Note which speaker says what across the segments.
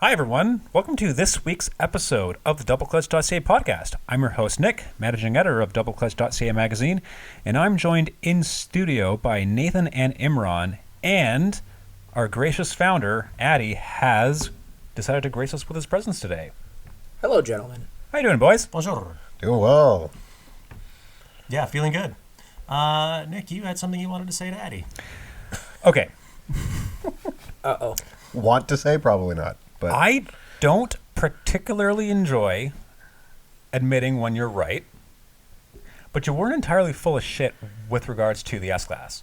Speaker 1: Hi, everyone. Welcome to this week's episode of the doubleclutch.ca podcast. I'm your host, Nick, managing editor of doubleclutch.ca magazine, and I'm joined in studio by Nathan and Imran, and our gracious founder, Addy, has decided to grace us with his presence today.
Speaker 2: Hello, gentlemen.
Speaker 1: How you doing, boys?
Speaker 3: Bonjour.
Speaker 4: Doing well.
Speaker 3: Yeah, feeling good. Nick, you had something you wanted to say to Addy.
Speaker 1: Okay.
Speaker 2: Uh-oh.
Speaker 4: Want to say? Probably not. But
Speaker 1: I don't particularly enjoy admitting when you're right, but you weren't entirely full of shit with regards to the S-Class.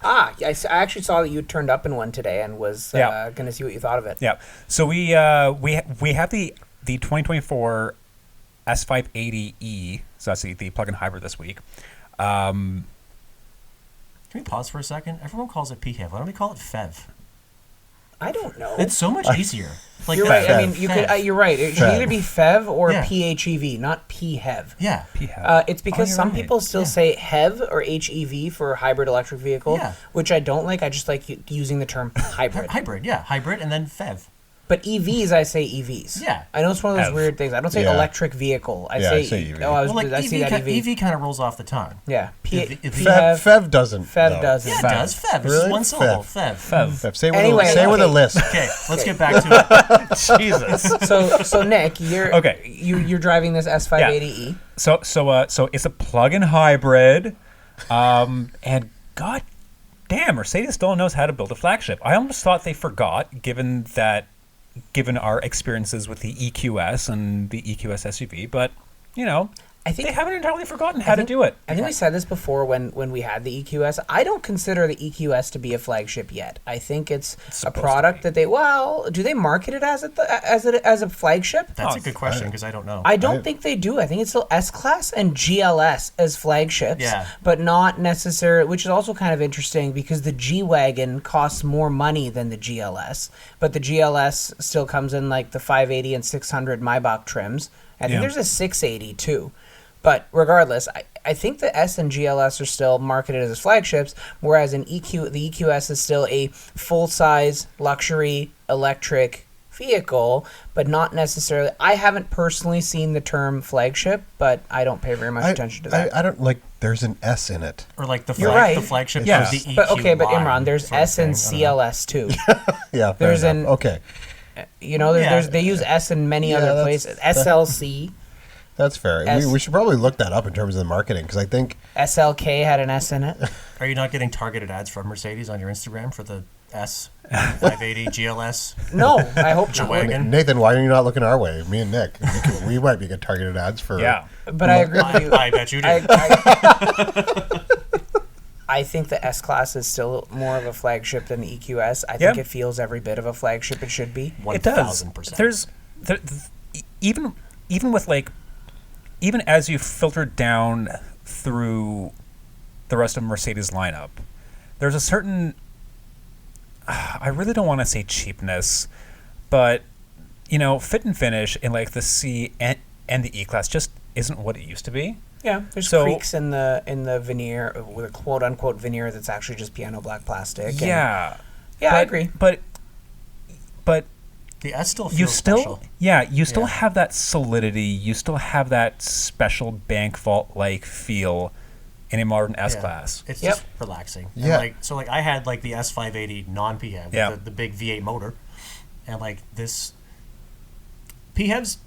Speaker 2: I actually saw that you turned up in one today and was going to see what you thought of it.
Speaker 1: Yeah. So we have the 2024 S580E, so that's the plug-in hybrid this week.
Speaker 3: Can we pause for a second? Everyone calls it PHEV. Why don't we call it PHEV?
Speaker 2: I don't know.
Speaker 3: It's so much easier. Like
Speaker 2: you're right. I mean, you
Speaker 3: PHEV.
Speaker 2: could. You're right. It should either be PHEV or
Speaker 3: Yeah.
Speaker 2: PHEV, not PHEV.
Speaker 3: Yeah.
Speaker 1: PHEV.
Speaker 2: It's because
Speaker 1: you're
Speaker 2: some
Speaker 1: right.
Speaker 2: people still say HEV or HEV for hybrid electric vehicle,
Speaker 3: Yeah.
Speaker 2: which I don't like. I just like using the term hybrid.
Speaker 3: Hybrid, yeah. Hybrid and then PHEV.
Speaker 2: But EVs, I say EVs.
Speaker 3: Yeah.
Speaker 2: I know it's one of those
Speaker 1: Ev.
Speaker 2: weird things. I don't say
Speaker 4: Yeah.
Speaker 2: electric vehicle. I
Speaker 4: Yeah,
Speaker 2: say
Speaker 4: I say EV.
Speaker 2: Oh, I
Speaker 3: EV,
Speaker 2: see that EV.
Speaker 3: EV kind of rolls off the tongue.
Speaker 2: Yeah.
Speaker 3: EV.
Speaker 4: FEV doesn't.
Speaker 2: FEV
Speaker 4: though.
Speaker 2: doesn't.
Speaker 3: Yeah, it
Speaker 1: PHEV.
Speaker 3: does. PHEV. It's
Speaker 4: Really?
Speaker 3: just one syllable.
Speaker 4: PHEV.
Speaker 3: PHEV.
Speaker 1: FEV.
Speaker 4: Say with,
Speaker 2: Anyway,
Speaker 4: say with a
Speaker 2: okay.
Speaker 4: list.
Speaker 3: Okay, let's get back to it.
Speaker 1: Jesus.
Speaker 2: So Nick, you're
Speaker 1: Okay.
Speaker 2: You're driving this S580E.
Speaker 1: So it's a plug-in hybrid, and god damn, Mercedes still knows how to build a flagship. I almost thought they forgot, given our experiences with the EQS and the EQS SUV, but you know,
Speaker 2: I think
Speaker 1: they haven't entirely forgotten how to do it.
Speaker 2: I think we said this before when we had the EQS. I don't consider the EQS to be a flagship yet. I think it's a
Speaker 1: supposed to
Speaker 2: product
Speaker 1: be.
Speaker 2: that do they market it as a flagship?
Speaker 3: That's a good question because I don't know.
Speaker 2: I don't think they do. I think it's still S-Class and GLS as flagships,
Speaker 3: Yeah.
Speaker 2: but not necessarily, which is also kind of interesting because the G-Wagon costs more money than the GLS, but the GLS still comes in like the 580 and 600 Maybach trims. I think
Speaker 1: Yeah.
Speaker 2: there's a 680 too. But regardless, I think the S and GLS are still marketed as flagships, whereas the EQS is still a full-size luxury electric vehicle, but not necessarily. I haven't personally seen the term flagship, but I don't pay very much attention to that.
Speaker 4: I don't like. There's an S in it.
Speaker 3: Or like the
Speaker 2: You're right.
Speaker 3: flagship
Speaker 1: Yeah.
Speaker 3: of the EQ
Speaker 2: but
Speaker 3: line
Speaker 2: Imran, there's
Speaker 3: sort of
Speaker 2: S and
Speaker 3: thing. I don't know.
Speaker 2: CLS too.
Speaker 4: Yeah. Fair
Speaker 2: There's
Speaker 4: enough.
Speaker 2: an-
Speaker 4: Okay.
Speaker 2: You know,
Speaker 3: Yeah.
Speaker 2: they use S in many
Speaker 4: Yeah,
Speaker 2: other
Speaker 4: that's-
Speaker 2: places. SLC,
Speaker 4: That's fair.
Speaker 2: S-
Speaker 4: We should probably look that up in terms of the marketing because I think
Speaker 2: SLK had an S in it.
Speaker 3: Are you not getting targeted ads from Mercedes on your Instagram for the S 580 GLS?
Speaker 2: No, I hope not.
Speaker 3: G-Wagon.
Speaker 4: Nathan, why are you not looking our way? Me and Nick, we might be getting targeted ads for.
Speaker 1: Yeah.
Speaker 2: But I agree with you.
Speaker 3: I bet you do.
Speaker 2: I think the S-Class is still more of a flagship than the EQS. I think
Speaker 1: Yeah.
Speaker 2: it feels every bit of a flagship it should be.
Speaker 1: It does.
Speaker 3: 1000%.
Speaker 1: Even with even as you filter down through the rest of Mercedes lineup, there's a certain, I really don't want to say cheapness, but you know, fit and finish in like the C and the E-Class just isn't what it used to be.
Speaker 2: Yeah, there's
Speaker 1: So-
Speaker 2: creaks in the veneer, with a quote unquote veneer that's actually just piano black plastic. and-
Speaker 1: Yeah.
Speaker 2: yeah, I agree.
Speaker 1: But
Speaker 3: The S still feels
Speaker 1: you still
Speaker 3: special.
Speaker 1: you still
Speaker 3: Yeah.
Speaker 1: have that solidity, you still have that special bank vault like feel in a modern S class.
Speaker 3: It's
Speaker 2: Yep.
Speaker 3: just relaxing.
Speaker 4: Yeah.
Speaker 3: And so I had like the S580 non-PHEV,
Speaker 1: Yeah.
Speaker 3: the big V8 motor, and like this PHEVs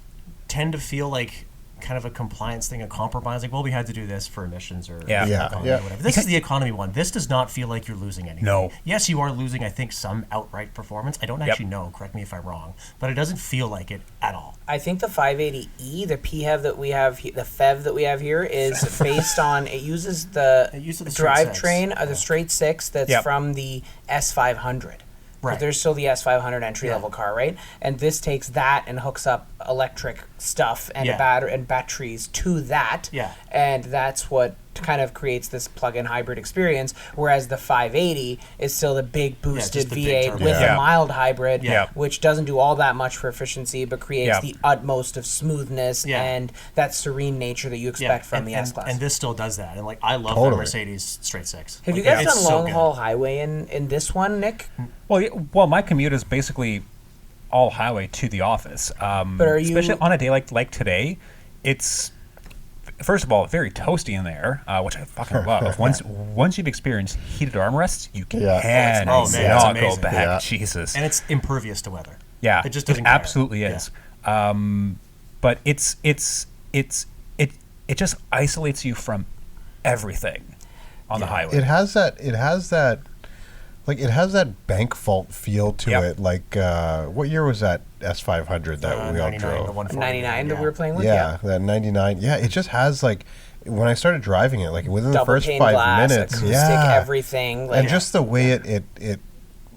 Speaker 3: tend to feel like kind of a compliance thing, a compromise. Like, well, we had to do this for emissions or
Speaker 1: Yeah.
Speaker 4: Yeah,
Speaker 3: economy
Speaker 4: yeah.
Speaker 3: or whatever. This is the economy one. This does not feel like you're losing anything.
Speaker 1: No.
Speaker 3: Yes, you are losing, I think, some outright performance. I don't
Speaker 1: Yep.
Speaker 3: actually know. Correct me if I'm wrong. But it doesn't feel like it at all.
Speaker 2: I think the 580E, the PHEV that we have, the FEV that we have here, is based on, it uses the
Speaker 3: It uses the straight six.
Speaker 2: drivetrain, the straight six that's
Speaker 1: Yep.
Speaker 2: from the S500.
Speaker 3: Right.
Speaker 2: But there's still the S500 entry level
Speaker 3: Yeah.
Speaker 2: car, right? And this takes that and hooks up electric stuff and
Speaker 3: Yeah.
Speaker 2: batteries to that.
Speaker 3: Yeah.
Speaker 2: And that's what kind of creates this plug-in hybrid experience, whereas the 580 is still the big boosted
Speaker 3: just the big
Speaker 2: V8
Speaker 3: turbo.
Speaker 2: with
Speaker 1: Yeah.
Speaker 2: a mild hybrid,
Speaker 3: Yeah.
Speaker 2: which doesn't do all that much for efficiency, but creates
Speaker 1: Yeah.
Speaker 2: the utmost of smoothness
Speaker 3: Yeah.
Speaker 2: and that serene nature that you expect from
Speaker 3: and,
Speaker 2: the S-Class.
Speaker 3: And this still does that. And like I love
Speaker 4: Totally.
Speaker 3: the Mercedes straight six.
Speaker 2: Have you
Speaker 3: Like,
Speaker 2: guys
Speaker 3: it's
Speaker 2: done
Speaker 3: so
Speaker 2: long
Speaker 3: good.
Speaker 2: haul highway in this one, Nick?
Speaker 1: Well, my commute is basically all highway to the office.
Speaker 2: But are you-
Speaker 1: especially on a day like today? It's first of all very toasty in there, which I fucking love. Once you've experienced heated armrests, you can
Speaker 4: Yeah.
Speaker 3: Oh, man,
Speaker 1: not
Speaker 3: it's
Speaker 1: go
Speaker 3: amazing.
Speaker 1: back.
Speaker 4: Yeah.
Speaker 1: Jesus.
Speaker 3: And it's impervious to weather.
Speaker 1: Yeah,
Speaker 3: It just doesn't care.
Speaker 1: absolutely is. But it just isolates you from everything on the highway.
Speaker 4: It has that bank vault feel to
Speaker 1: Yep.
Speaker 4: it. Like what year was that S500 that we all
Speaker 3: 99 to
Speaker 4: drove?
Speaker 3: 140,
Speaker 2: 99 that we were playing with.
Speaker 4: Yeah, that 99. Yeah, it just has like when I started driving it, like within the
Speaker 2: Double
Speaker 4: first
Speaker 2: pane
Speaker 4: 5
Speaker 2: glass,
Speaker 4: minutes,
Speaker 2: acoustic,
Speaker 4: yeah,
Speaker 2: everything. Like,
Speaker 4: and just the way it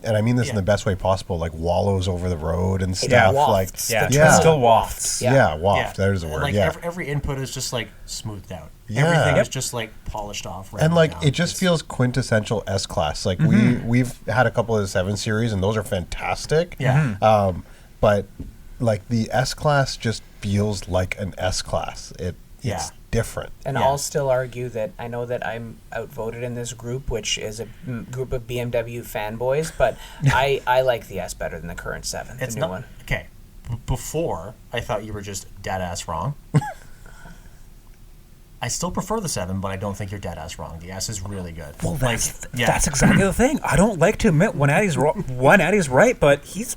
Speaker 4: and I mean this in the best way possible, like wallows over the road and stuff. Like
Speaker 2: wafts.
Speaker 1: yeah,
Speaker 2: The
Speaker 1: it still wafts.
Speaker 2: Yeah.
Speaker 4: waft. There's the word.
Speaker 3: Like
Speaker 4: yeah,
Speaker 3: every input is just like smoothed out.
Speaker 4: Yeah.
Speaker 3: Everything
Speaker 4: Yep.
Speaker 3: is just like polished off.
Speaker 4: and like
Speaker 3: down.
Speaker 4: it just
Speaker 3: It's-
Speaker 4: feels quintessential S class. Like
Speaker 1: Mm-hmm.
Speaker 4: we've had a couple of the 7 Series and those are fantastic.
Speaker 3: Yeah.
Speaker 4: But like the S class just feels like an S class. It's
Speaker 3: Yeah.
Speaker 4: different.
Speaker 2: And
Speaker 3: Yeah.
Speaker 2: I'll still argue that I know that I'm outvoted in this group, which is a group of BMW fanboys, but I like the S better than the current 7,
Speaker 3: It's
Speaker 2: the new
Speaker 3: not
Speaker 2: one.
Speaker 3: okay. Before I thought you were just dead ass wrong. I still prefer the 7, but I don't think you're dead ass wrong. The S is really good.
Speaker 1: Well,
Speaker 3: Like,
Speaker 1: that's exactly the thing. I don't like to admit when Addy's right, but he's.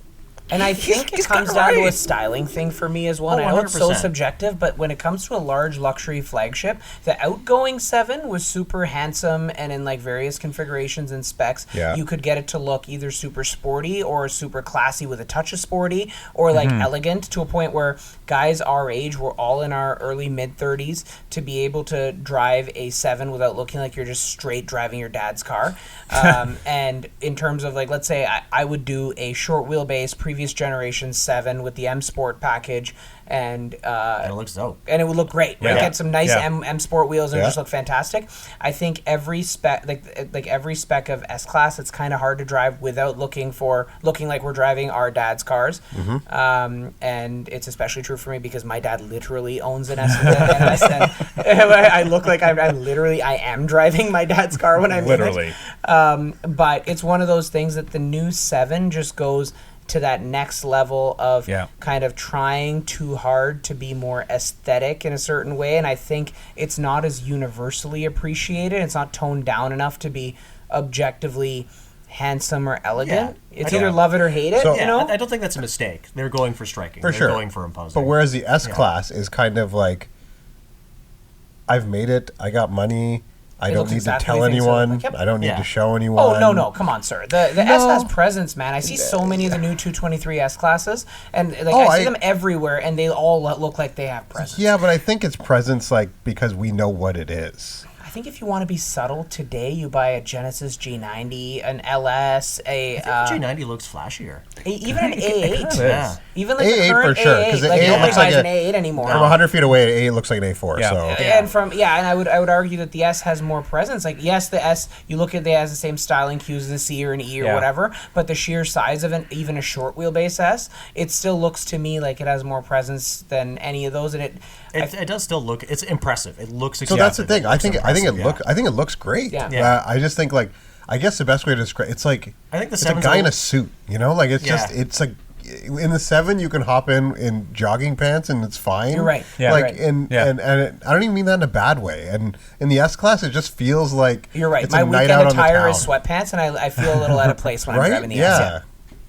Speaker 2: And I think it
Speaker 1: he's
Speaker 2: comes
Speaker 1: got it
Speaker 2: down to a
Speaker 1: right.
Speaker 2: styling thing for me as well.
Speaker 3: Oh,
Speaker 2: And I know it's so
Speaker 3: 100%.
Speaker 2: subjective, but when it comes to a large luxury flagship, the outgoing 7 was super handsome and in like various configurations and specs.
Speaker 4: Yeah.
Speaker 2: You could get it to look either super sporty or super classy with a touch of sporty or like elegant to a point where guys our age, we're all in our early mid 30s, to be able to drive a 7 without looking like you're just straight driving your dad's car. And in terms of like, let's say I would do a short wheelbase previous generation 7 with the M Sport package and
Speaker 3: and it looks dope.
Speaker 2: and it would look great. Right?
Speaker 1: Yeah.
Speaker 2: Get some nice
Speaker 1: Yeah.
Speaker 2: M Sport wheels and it
Speaker 4: Yeah.
Speaker 2: just look fantastic. I think every spec, like every spec of S Class, it's kind of hard to drive without looking like we're driving our dad's cars. And it's especially true for me because my dad literally owns an S, and I look like I am driving my dad's car when I'm in it.
Speaker 1: Literally.
Speaker 2: But it's one of those things that the new 7 just goes to that next level of kind of trying too hard to be more aesthetic in a certain way, and I think it's not as universally appreciated. It's not toned down enough to be objectively handsome or elegant.
Speaker 3: Yeah.
Speaker 2: It's
Speaker 3: I
Speaker 2: either
Speaker 3: don't-
Speaker 2: love it or hate it,
Speaker 4: So-
Speaker 2: you know?
Speaker 3: I don't think that's a mistake. They're going for striking.
Speaker 4: For
Speaker 3: They're
Speaker 4: sure.
Speaker 3: going for imposing.
Speaker 4: But whereas the S class is kind of like, I've made it. I got money. I
Speaker 2: It
Speaker 4: don't
Speaker 2: looks
Speaker 4: need
Speaker 2: exactly
Speaker 4: to tell
Speaker 2: the same, so,
Speaker 4: anyone.
Speaker 2: like, yep.
Speaker 4: I don't need
Speaker 3: Yeah.
Speaker 4: to show anyone.
Speaker 2: Oh, no, come on, sir. The S has presence, man. I see so many of the new 223 S classes, and like I see them everywhere, and they all look like they have presence.
Speaker 4: Yeah, but I think it's presence like because we know what it is.
Speaker 2: I think if you want to be subtle today, you buy a Genesis G90, an LS,
Speaker 3: I think the G90 looks flashier.
Speaker 2: even an A8.
Speaker 3: Yeah.
Speaker 2: Even like the
Speaker 4: A8
Speaker 2: current
Speaker 4: for sure,
Speaker 2: A8.
Speaker 4: 'cause the
Speaker 2: Like
Speaker 4: A8
Speaker 2: nobody
Speaker 4: looks like
Speaker 2: buys
Speaker 4: a-
Speaker 2: an A8 anymore.
Speaker 4: From 100 feet away, it looks like an A4.
Speaker 1: Yeah.
Speaker 4: So
Speaker 2: And I would argue that the S has more presence. Like yes, the S, you look at it has the same styling cues as a C or an E or
Speaker 1: Yeah.
Speaker 2: whatever, but the sheer size of even a short wheelbase S, it still looks to me like it has more presence than any of those, and
Speaker 3: It does still look. It's impressive. It looks.
Speaker 4: So
Speaker 3: Expensive.
Speaker 4: that's the thing. I think
Speaker 3: It
Speaker 4: it looks great.
Speaker 2: Yeah.
Speaker 3: Yeah.
Speaker 4: I just think like I guess the best way to describe it's like
Speaker 3: I think the
Speaker 4: it's a
Speaker 3: 7's
Speaker 4: guy
Speaker 3: a
Speaker 4: in a
Speaker 3: little-
Speaker 4: suit. You know, like it's just
Speaker 3: Yeah.
Speaker 4: it's like in the 7 you can hop in jogging pants and it's fine.
Speaker 2: You're right.
Speaker 1: Yeah.
Speaker 4: Like
Speaker 2: Right.
Speaker 4: and I don't even mean that in a bad way. And in the S class it just feels like
Speaker 2: you're right.
Speaker 4: It's
Speaker 2: My
Speaker 4: a night
Speaker 2: weekend
Speaker 4: out on the
Speaker 2: attire
Speaker 4: town.
Speaker 2: is sweatpants, and I feel a little out of place when I'm
Speaker 4: right?
Speaker 2: driving the
Speaker 4: Yeah.
Speaker 2: S.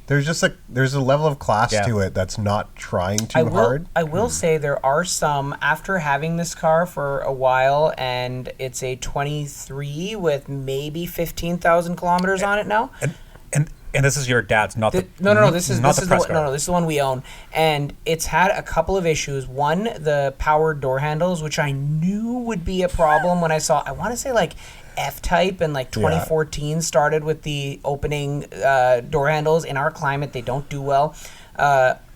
Speaker 4: There's just like there's a level of class
Speaker 1: Yeah.
Speaker 4: to it that's not trying too hard.
Speaker 2: I will say there are some, after having this car for a while, and it's a 23 with maybe 15,000 kilometers on it now.
Speaker 1: And this is your dad's, not the
Speaker 2: No. This is
Speaker 1: not
Speaker 2: this
Speaker 1: the
Speaker 2: is
Speaker 1: press
Speaker 2: the
Speaker 1: car.
Speaker 2: one, this is the one we own, and it's had a couple of issues. One, the powered door handles, which I knew would be a problem when I saw. I want to say like F-Type and like 2014 started with the opening door handles. In our climate, they don't do well.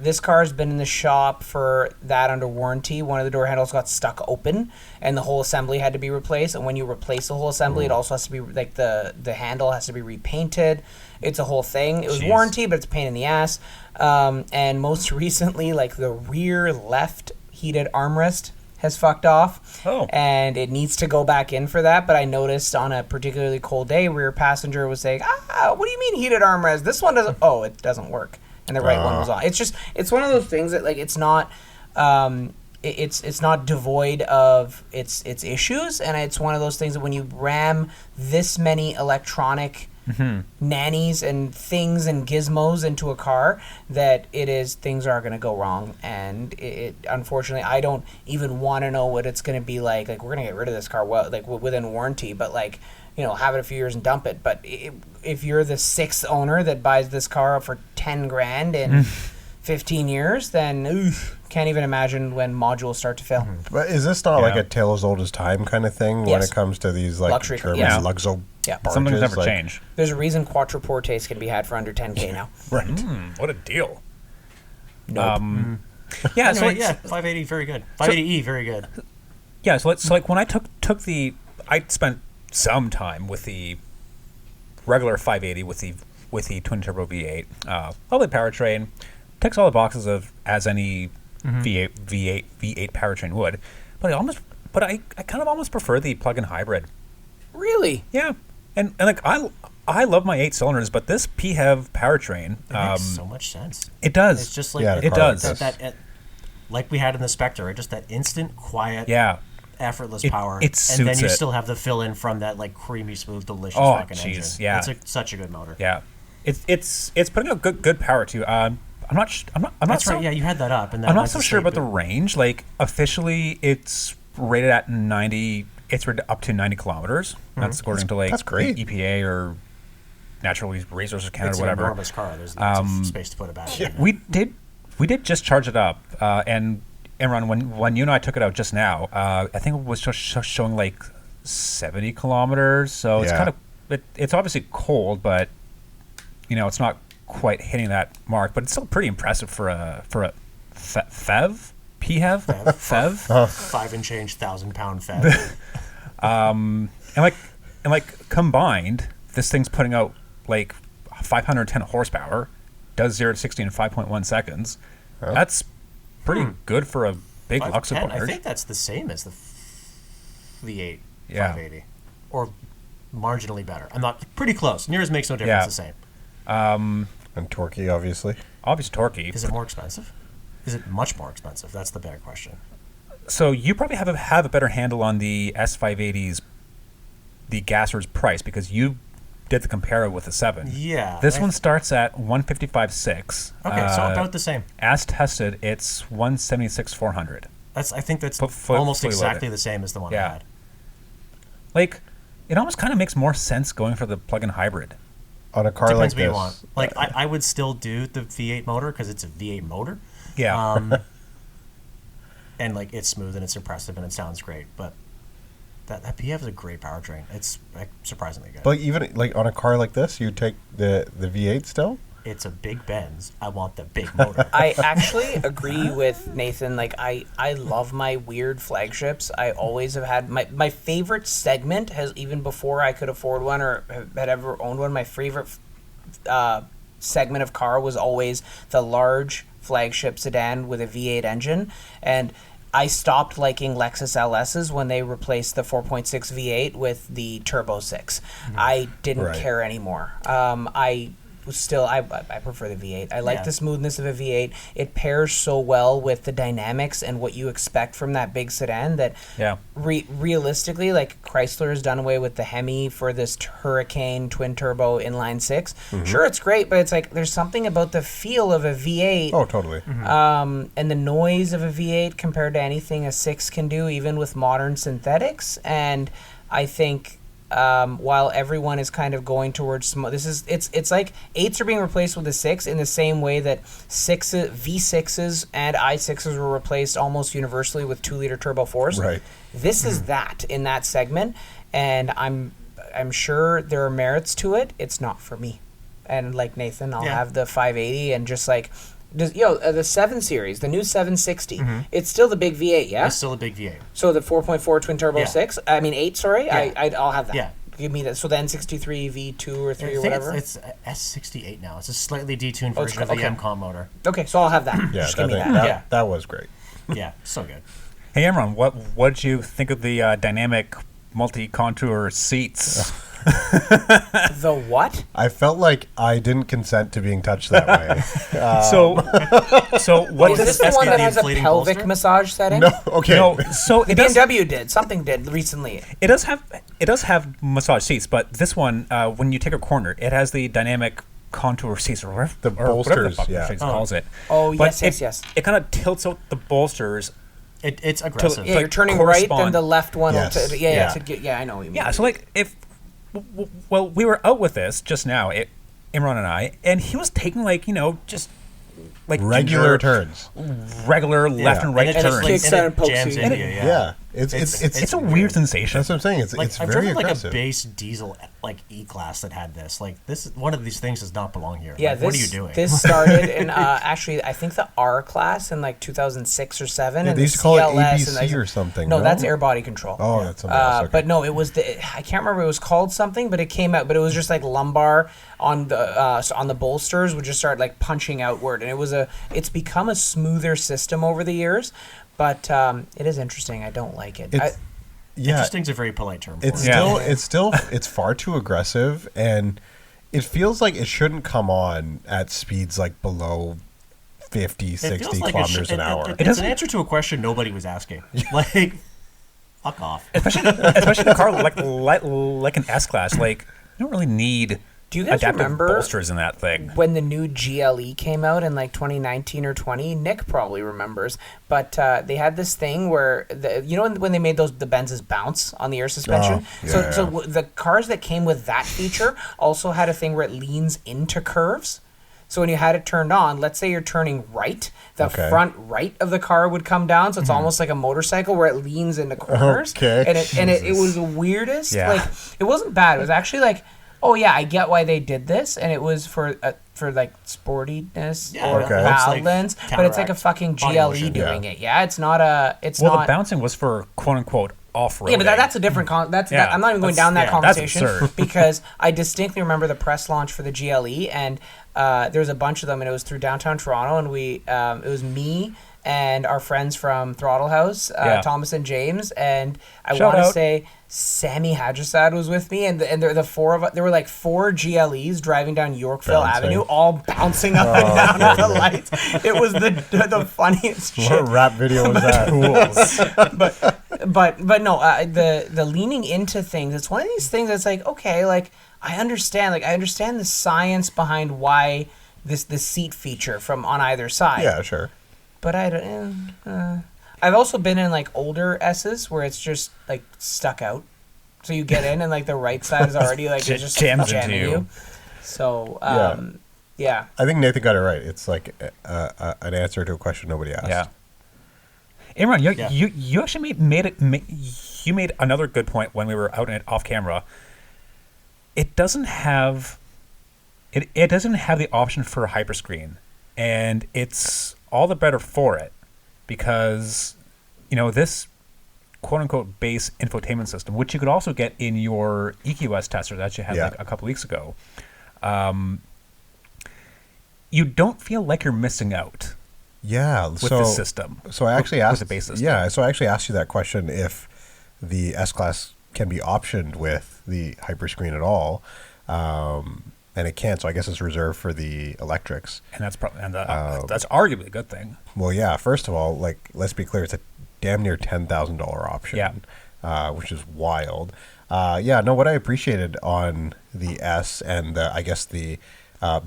Speaker 2: This car has been in the shop for that under warranty. One of the door handles got stuck open, and the whole assembly had to be replaced. And when you replace the whole assembly, it also has to be like the handle has to be repainted. It's a whole thing. It was
Speaker 1: Jeez.
Speaker 2: warranty, but it's a pain in the ass. And most recently, like the rear left heated armrest has fucked off.
Speaker 1: Oh.
Speaker 2: And it needs to go back in for that. But I noticed on a particularly cold day, rear passenger was saying, what do you mean heated armrest? This one doesn't, it doesn't work. and the right one was on. It's one of those things that like it's not it's not devoid of its issues, and it's one of those things that when you ram this many electronic nannies and things and gizmos into a car, that things are going to go wrong. And it unfortunately, I don't even want to know what it's going to be like. Like, we're going to get rid of this car within warranty, but like, have it a few years and dump it. But if you're the sixth owner that buys this car for 10 grand in 15 years, then can't even imagine when modules start to fail.
Speaker 4: But is this not like a tale as old as time kind of thing when it comes to these like
Speaker 2: luxury
Speaker 4: German Luxo barges?
Speaker 1: Some things never change.
Speaker 2: There's a reason Quattroportes can be had for under 10K now.
Speaker 4: Right.
Speaker 1: What a deal.
Speaker 2: Nope.
Speaker 1: Yeah,
Speaker 3: Anyway, 580, very good. 580E, very good.
Speaker 1: Yeah, so like when I took I spent some time with the regular 580 with the twin turbo V8, lovely powertrain, ticks all the boxes of as any V8 powertrain would, but I kind of almost prefer the plug-in hybrid.
Speaker 2: Really?
Speaker 1: Yeah, and like I love my 8 cylinders, but this PHEV powertrain
Speaker 3: It makes so much sense.
Speaker 1: It does.
Speaker 3: It's just like
Speaker 1: it does.
Speaker 3: That like we had in the Spectre, right? Just that instant, quiet, effortess power.
Speaker 1: It suits
Speaker 3: and then you
Speaker 1: it.
Speaker 3: still have the fill-in from that like creamy, smooth, delicious
Speaker 1: Oh,
Speaker 3: fucking engine.
Speaker 1: yeah.
Speaker 3: It's such a good motor.
Speaker 1: Yeah, it's putting out good power too. I'm not
Speaker 3: That's
Speaker 1: so,
Speaker 3: right. Yeah, you had that up. And
Speaker 1: I'm not so sure about the range. Like, officially, it's rated at 90. It's rated up to 90 kilometers. That's according to like
Speaker 4: that's great.
Speaker 1: the EPA or Natural Resources Canada,
Speaker 3: It's
Speaker 1: whatever.
Speaker 3: an enormous car. There's lots of space to put a battery in it.
Speaker 1: We did just charge it up, and Ron, when you and I took it out just now, I think it was just showing like 70 kilometers. So it's kind of it's obviously cold, but it's not quite hitting that mark. But it's still pretty impressive for a PHEV. PHEV.
Speaker 3: 5 and change 1,000-pound FEV.
Speaker 1: and like combined, this thing's putting out like 510 horsepower, does 0 to 60 in 5.1 seconds. Oh. That's pretty good for a big Luxo barge.
Speaker 3: I think that's the same as the V8
Speaker 1: Yeah.
Speaker 3: 580, or marginally better. I'm not pretty close. Near as makes no difference. The same.
Speaker 4: And torquey, obviously.
Speaker 1: Obviously, torquey.
Speaker 3: Is it more expensive? Is it much more expensive? That's the better question.
Speaker 1: So you probably have a better handle on the S580's, the gasser's price, because you did the compare with the 7.
Speaker 3: Yeah.
Speaker 1: This one starts at 155.6.
Speaker 3: Okay, so about the same.
Speaker 1: As tested, it's 176.400.
Speaker 3: I think that's
Speaker 1: Fully
Speaker 3: almost exactly
Speaker 1: loaded.
Speaker 3: the same as the one I
Speaker 1: Yeah.
Speaker 3: had.
Speaker 1: Like, it almost kind of makes more sense going for the plug-in hybrid.
Speaker 4: On a car
Speaker 3: Depends
Speaker 4: like
Speaker 3: what you
Speaker 4: this.
Speaker 3: want. Like, I would still do the V8 motor because it's a V8 motor.
Speaker 1: Yeah.
Speaker 3: And like it's smooth and it's impressive and it sounds great, but that PHEV is a great powertrain. It's like surprisingly good.
Speaker 4: But even like on a car like this, you take the V8 still?
Speaker 3: It's a big Benz. I want the big motor.
Speaker 2: I actually agree with Nathan. Like, I love my weird flagships. I always have had my favorite segment has, even before I could afford one or had ever owned one, my favorite segment of car was always the large flagship sedan with a V8 engine. And I stopped liking Lexus LSs when they replaced the 4.6 V8 with the Turbo 6. I didn't care anymore. I prefer the V8. I like the smoothness of a V8. It pairs so well with the dynamics and what you expect from that big sedan that realistically, like Chrysler has done away with the Hemi for this Hurricane twin turbo inline 6. Sure, it's great, but it's like there's something about the feel of a V8.
Speaker 4: Oh, totally.
Speaker 2: And the noise of a V8 compared to anything a 6 can do, even with modern synthetics. And I think while everyone is kind of going towards it's like 8s are being replaced with a 6 in the same way that V6s and i6s were replaced almost universally with 2-liter turbo 4s.
Speaker 4: Right.
Speaker 2: This is that in that segment, and I'm sure there are merits to it. It's not for me. And like Nathan, I'll have the 580 and just like the 7 Series, the new 760. It's still the big V8, yeah?
Speaker 3: It's still a big V8.
Speaker 2: So the 4.4 twin turbo 6? I mean 8, sorry?
Speaker 3: Yeah.
Speaker 2: I'll have that.
Speaker 3: Yeah.
Speaker 2: Give me that. So the N63 V2 or 3 or whatever?
Speaker 3: It's S68 now. It's a slightly detuned version of the M-Comp motor.
Speaker 2: Okay, so I'll have that.
Speaker 4: Yeah,
Speaker 2: Just give me that.
Speaker 4: That was great.
Speaker 3: Yeah, so good.
Speaker 1: Hey, Emron, what did you think of the dynamic multi-contour seats?
Speaker 2: The what?
Speaker 4: I felt like I didn't consent to being touched that way.
Speaker 1: So what
Speaker 2: Is
Speaker 1: is
Speaker 2: this
Speaker 1: this
Speaker 2: the one that
Speaker 3: the
Speaker 2: has a
Speaker 3: inflating
Speaker 2: pelvic
Speaker 3: bolster?
Speaker 2: massage setting?
Speaker 4: No, okay.
Speaker 1: No, so it does.
Speaker 2: BMW did. Something did recently.
Speaker 1: It does have massage seats, but this one, when you take a corner, it has the dynamic contour seats or whatever
Speaker 4: The
Speaker 1: whatever the
Speaker 4: bolsters,
Speaker 1: fuck
Speaker 4: yeah.
Speaker 1: Mercedes calls it.
Speaker 2: Oh,
Speaker 1: But
Speaker 2: yes.
Speaker 1: It kind of tilts out the bolsters.
Speaker 3: It's aggressive.
Speaker 2: Yeah,
Speaker 1: like
Speaker 2: you're turning right, then
Speaker 1: correspond.
Speaker 2: the left one.
Speaker 4: Yes.
Speaker 2: Will yeah, I know what you mean.
Speaker 1: Yeah, so like if well, we were out with this just now, Imran and I, and he was taking like just like
Speaker 4: Regular
Speaker 1: ginger,
Speaker 4: turns.
Speaker 1: regular left and right
Speaker 3: And it just,
Speaker 1: turns.
Speaker 3: like,
Speaker 2: Kicks
Speaker 3: and
Speaker 2: out
Speaker 3: it
Speaker 2: and pokes
Speaker 3: jams
Speaker 2: you.
Speaker 3: into
Speaker 1: And
Speaker 3: you.
Speaker 1: it-
Speaker 3: Yeah.
Speaker 1: It's a weird sensation.
Speaker 4: That's what I'm saying. It's
Speaker 3: Like
Speaker 4: it's
Speaker 3: I've
Speaker 4: very
Speaker 3: driven like
Speaker 4: aggressive.
Speaker 3: a base diesel like E-Class that had this. Like one of these things does not belong here.
Speaker 2: Yeah,
Speaker 3: Like, what are you doing?
Speaker 2: This started in actually I think the R class in like 2006 or 7.
Speaker 4: Yeah,
Speaker 2: and
Speaker 4: they
Speaker 2: the
Speaker 4: used to call it
Speaker 2: CLS
Speaker 4: ABC
Speaker 2: and
Speaker 4: or something.
Speaker 2: No, that's air body control.
Speaker 4: Oh, that's something else. Okay.
Speaker 2: But no, it was I can't remember. It was called something, but it came out. But it was just like lumbar on the bolsters would just start like punching outward, and it's become a smoother system over the years. But it is interesting. I don't like it.
Speaker 4: It's- yeah,
Speaker 3: Interesting's a very polite term. For
Speaker 4: it's
Speaker 3: it.
Speaker 4: it's far too aggressive, and it feels like it shouldn't come on at speeds like below 50,
Speaker 3: It
Speaker 4: 60
Speaker 3: feels like
Speaker 4: kilometers an hour.
Speaker 3: It's an answer to a question nobody was asking. Like, fuck off.
Speaker 1: especially in a car like an S class. Like you don't really need
Speaker 2: Do you guys
Speaker 1: adaptive
Speaker 2: remember
Speaker 1: bolsters in that thing.
Speaker 2: when the new GLE came out in like 2019 or 20? Nick probably remembers, but they had this thing where when they made the Benzes bounce on the air suspension.
Speaker 4: Oh,
Speaker 2: so
Speaker 4: yeah.
Speaker 2: the cars that came with that feature also had a thing where it leans into curves. So when you had it turned on, let's say you're turning right, the
Speaker 4: Okay.
Speaker 2: front right of the car would come down, so it's almost like a motorcycle where it leans into corners.
Speaker 4: Okay.
Speaker 2: And it was the weirdest.
Speaker 1: Yeah.
Speaker 2: Like it wasn't bad. It was actually like, oh yeah, I get why they did this, and it was for like sportiness
Speaker 3: Yeah,
Speaker 2: or
Speaker 4: okay.
Speaker 2: balance,
Speaker 3: Looks like
Speaker 2: but it's like a
Speaker 3: counteract
Speaker 2: fucking
Speaker 3: body
Speaker 2: GLE
Speaker 3: motion.
Speaker 2: doing it. Yeah, it's not a. It's
Speaker 1: Well,
Speaker 2: not.
Speaker 1: the bouncing was for quote unquote off road.
Speaker 2: Yeah, but that's a different.
Speaker 1: Yeah,
Speaker 2: I'm not even going
Speaker 3: that's-
Speaker 2: down that
Speaker 3: yeah,
Speaker 1: that's
Speaker 2: conversation
Speaker 1: absurd.
Speaker 2: because I distinctly remember the press launch for the GLE, and there was a bunch of them, and it was through downtown Toronto, and it was me and our friends from Throttle House,
Speaker 1: Yeah.
Speaker 2: Thomas and James, and I
Speaker 1: Shout
Speaker 2: want to
Speaker 1: out.
Speaker 2: say Sammy Hajjasad was with me, and the four of us. There were like 4 GLEs driving down Yorkville
Speaker 4: Bouncing.
Speaker 2: Avenue, all bouncing up and down at the lights. It was the funniest shit.
Speaker 4: What rap video was that?
Speaker 2: But no, the leaning into things. It's one of these things that's like, okay, like I understand the science behind why this seat feature from on either side.
Speaker 4: Yeah, sure.
Speaker 2: But I don't. I've also been in like older S's where it's just like stuck out. So you get in and like the right side is already like it's just
Speaker 1: Jams into
Speaker 2: jamming
Speaker 1: you.
Speaker 2: you. So yeah.
Speaker 4: I think Nathan got it right. It's like an answer to a question nobody asked.
Speaker 1: Yeah. Imran,
Speaker 3: Yeah.
Speaker 1: you actually you made another good point when we were out and off camera. It doesn't have the option for a hyperscreen, and it's all the better for it because this quote unquote base infotainment system, which you could also get in your EQS tester that you had
Speaker 4: Yeah.
Speaker 1: like a couple weeks ago, you don't feel like you're missing out
Speaker 4: Yeah.
Speaker 1: with the system.
Speaker 4: So I actually
Speaker 1: with
Speaker 4: asked
Speaker 1: the base system.
Speaker 4: Yeah, so I actually asked you that question if the S Class can be optioned with the hyperscreen at all. And it can't, so I guess it's reserved for the electrics.
Speaker 1: And that's that's arguably a good thing.
Speaker 4: Well, yeah, first of all, like, let's be clear, it's a damn near $10,000 option,
Speaker 1: Yeah.
Speaker 4: which is wild. What I appreciated on the S and the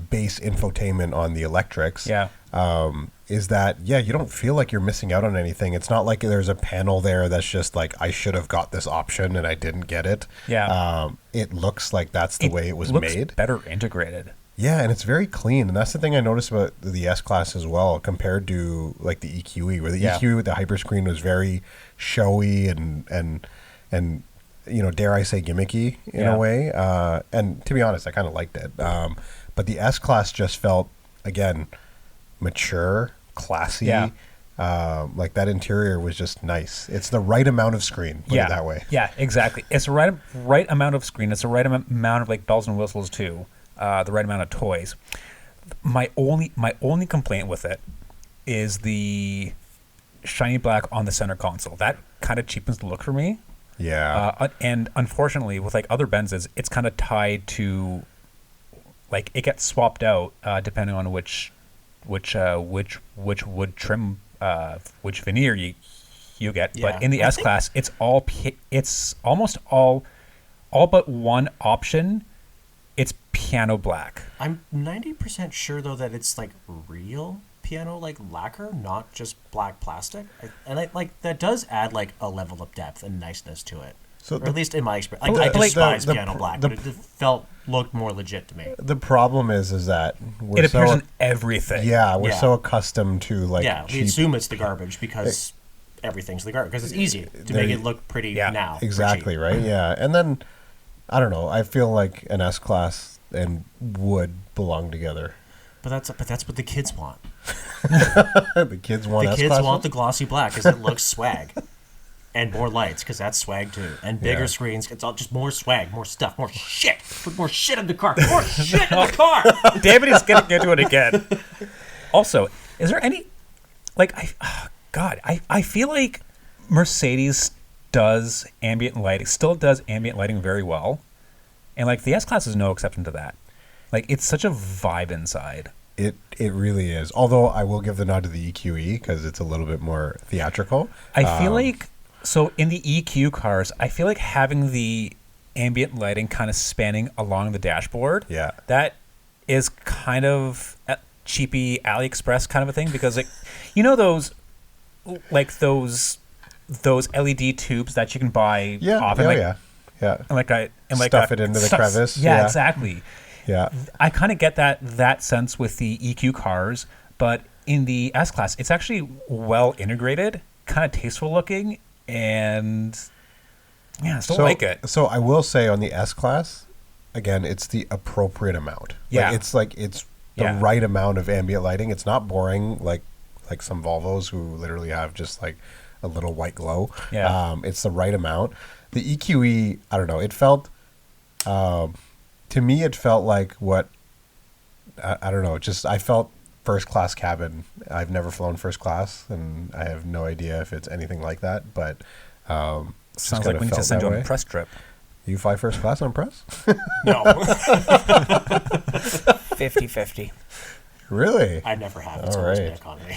Speaker 4: base infotainment on the electrics
Speaker 1: Yeah.
Speaker 4: is that, you don't feel like you're missing out on anything. It's not like there's a panel there that's just like, I should have got this option and I didn't get it.
Speaker 1: Yeah.
Speaker 4: It looks like that's the way it was
Speaker 1: looks
Speaker 4: made.
Speaker 1: better integrated.
Speaker 4: Yeah, and it's very clean, and that's the thing I noticed about the S Class as well, compared to like the EQE, where the EQE with the hyperscreen was very showy and dare I say gimmicky in a way. And to be honest, I kind of liked it. But the S Class just felt, again, mature, classy.
Speaker 1: Yeah.
Speaker 4: Like that interior was just nice. It's the right amount of screen, put it that way.
Speaker 1: Yeah, exactly. It's the right amount of screen. It's the right amount of like bells and whistles too. The right amount of toys. My only complaint with it is the shiny black on the center console. That kind of cheapens the look for me.
Speaker 4: Yeah.
Speaker 1: And unfortunately, with like other Benzes, it's kind of tied to, like, it gets swapped out depending on which wood trim, which veneer you get.
Speaker 3: Yeah.
Speaker 1: But in the
Speaker 3: I
Speaker 1: S
Speaker 3: think-
Speaker 1: class, it's almost all but one option. It's piano black.
Speaker 3: I'm 90% sure though that it's like real piano like lacquer, not just black plastic. And like that does add like a level of depth and niceness to it.
Speaker 4: So
Speaker 3: Or at least in my experience,
Speaker 4: But
Speaker 3: I
Speaker 4: the-
Speaker 3: despise
Speaker 4: the-
Speaker 3: piano black,
Speaker 4: the-
Speaker 3: but it looked more legit to me.
Speaker 4: The problem is that we're
Speaker 1: It appears
Speaker 4: so,
Speaker 1: in everything.
Speaker 4: yeah, we're
Speaker 3: Yeah.
Speaker 4: so accustomed to like
Speaker 3: Yeah, we
Speaker 4: cheap.
Speaker 3: assume it's the garbage because everything's the garbage because it's easy to make it look pretty
Speaker 1: Yeah,
Speaker 3: now. for
Speaker 4: Exactly,
Speaker 3: cheap.
Speaker 4: right? Yeah. And then I don't know, I feel like an S class and wood belong together.
Speaker 3: But that's what the kids want.
Speaker 4: The kids want
Speaker 3: The
Speaker 4: S
Speaker 3: kids
Speaker 4: class.
Speaker 3: want the glossy black because it looks swag. And more lights because that's swag too. And bigger
Speaker 4: Yeah.
Speaker 3: screens. It's all just more swag, more stuff, more shit. Put more shit in the car. More shit in the car.
Speaker 1: David is getting into it again. Also, is there any, like, I feel like Mercedes still does ambient lighting very well, and like the S Class is no exception to that. Like, it's such a vibe inside.
Speaker 4: It really is. Although I will give the nod to the EQE because it's a little bit more theatrical.
Speaker 1: I feel like, so in the EQ cars, I feel like having the ambient lighting kind of spanning along the dashboard,
Speaker 4: Yeah.
Speaker 1: that is kind of a cheapy AliExpress kind of a thing, because, like, you know those LED tubes that you can buy
Speaker 4: Yeah.
Speaker 1: often,
Speaker 4: Oh,
Speaker 1: like,
Speaker 4: yeah. Yeah.
Speaker 1: and like
Speaker 4: Stuff it into the crevice.
Speaker 1: Yeah,
Speaker 4: Yeah.
Speaker 1: exactly.
Speaker 4: Yeah.
Speaker 1: I kind of get that sense with the EQ cars, but in the S Class, it's actually well integrated, kind of tasteful looking, and yeah, I still like it.
Speaker 4: So I will say on the S Class, again, it's the appropriate amount.
Speaker 1: Yeah.
Speaker 4: It's the
Speaker 1: Yeah.
Speaker 4: right amount of ambient lighting. It's not boring like some Volvos who literally have just like a little white glow.
Speaker 1: Yeah.
Speaker 4: It's the right amount. The EQE, I don't know. It felt, to me, it felt like what, I don't know. Just I felt first class cabin. I've never flown first class, and I have no idea if it's anything like that. But just
Speaker 1: Sounds
Speaker 4: kinda
Speaker 1: like we need to
Speaker 4: felt
Speaker 1: send
Speaker 4: that
Speaker 1: you on
Speaker 4: way.
Speaker 1: a press trip.
Speaker 4: You fly first class on press?
Speaker 3: No,
Speaker 2: 50-50.
Speaker 4: Really?
Speaker 3: I never have. It's
Speaker 4: All
Speaker 3: always
Speaker 4: right.
Speaker 3: been economy.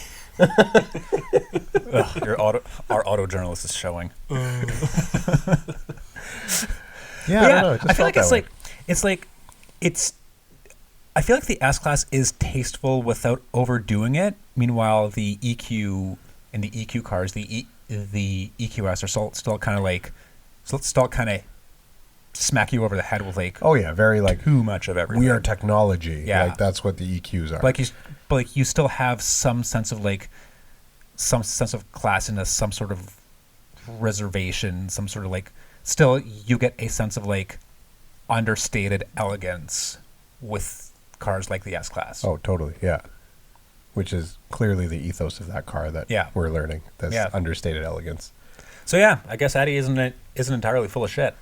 Speaker 1: Our auto journalist is showing.
Speaker 4: Yeah,
Speaker 1: Yeah,
Speaker 4: I don't know. It just
Speaker 1: I feel
Speaker 4: felt
Speaker 1: like it's
Speaker 4: that
Speaker 1: like I feel like the S Class is tasteful without overdoing it. Meanwhile, the EQ and the EQ cars, the EQS are still kind of like still kind of smack you over the head with like
Speaker 4: Oh yeah, very like
Speaker 1: too much of everything.
Speaker 4: we are technology.
Speaker 1: Yeah.
Speaker 4: Like that's what the EQs are.
Speaker 1: but you still have some sense of classiness, some sort of reservation, some sort of like still you get a sense of like understated elegance with cars like the S Class.
Speaker 4: Oh, totally. Yeah. Which is clearly the ethos of that car that
Speaker 1: Yeah.
Speaker 4: we're learning. That's
Speaker 1: Yeah.
Speaker 4: understated elegance.
Speaker 1: So yeah, I guess Addy isn't entirely full of shit.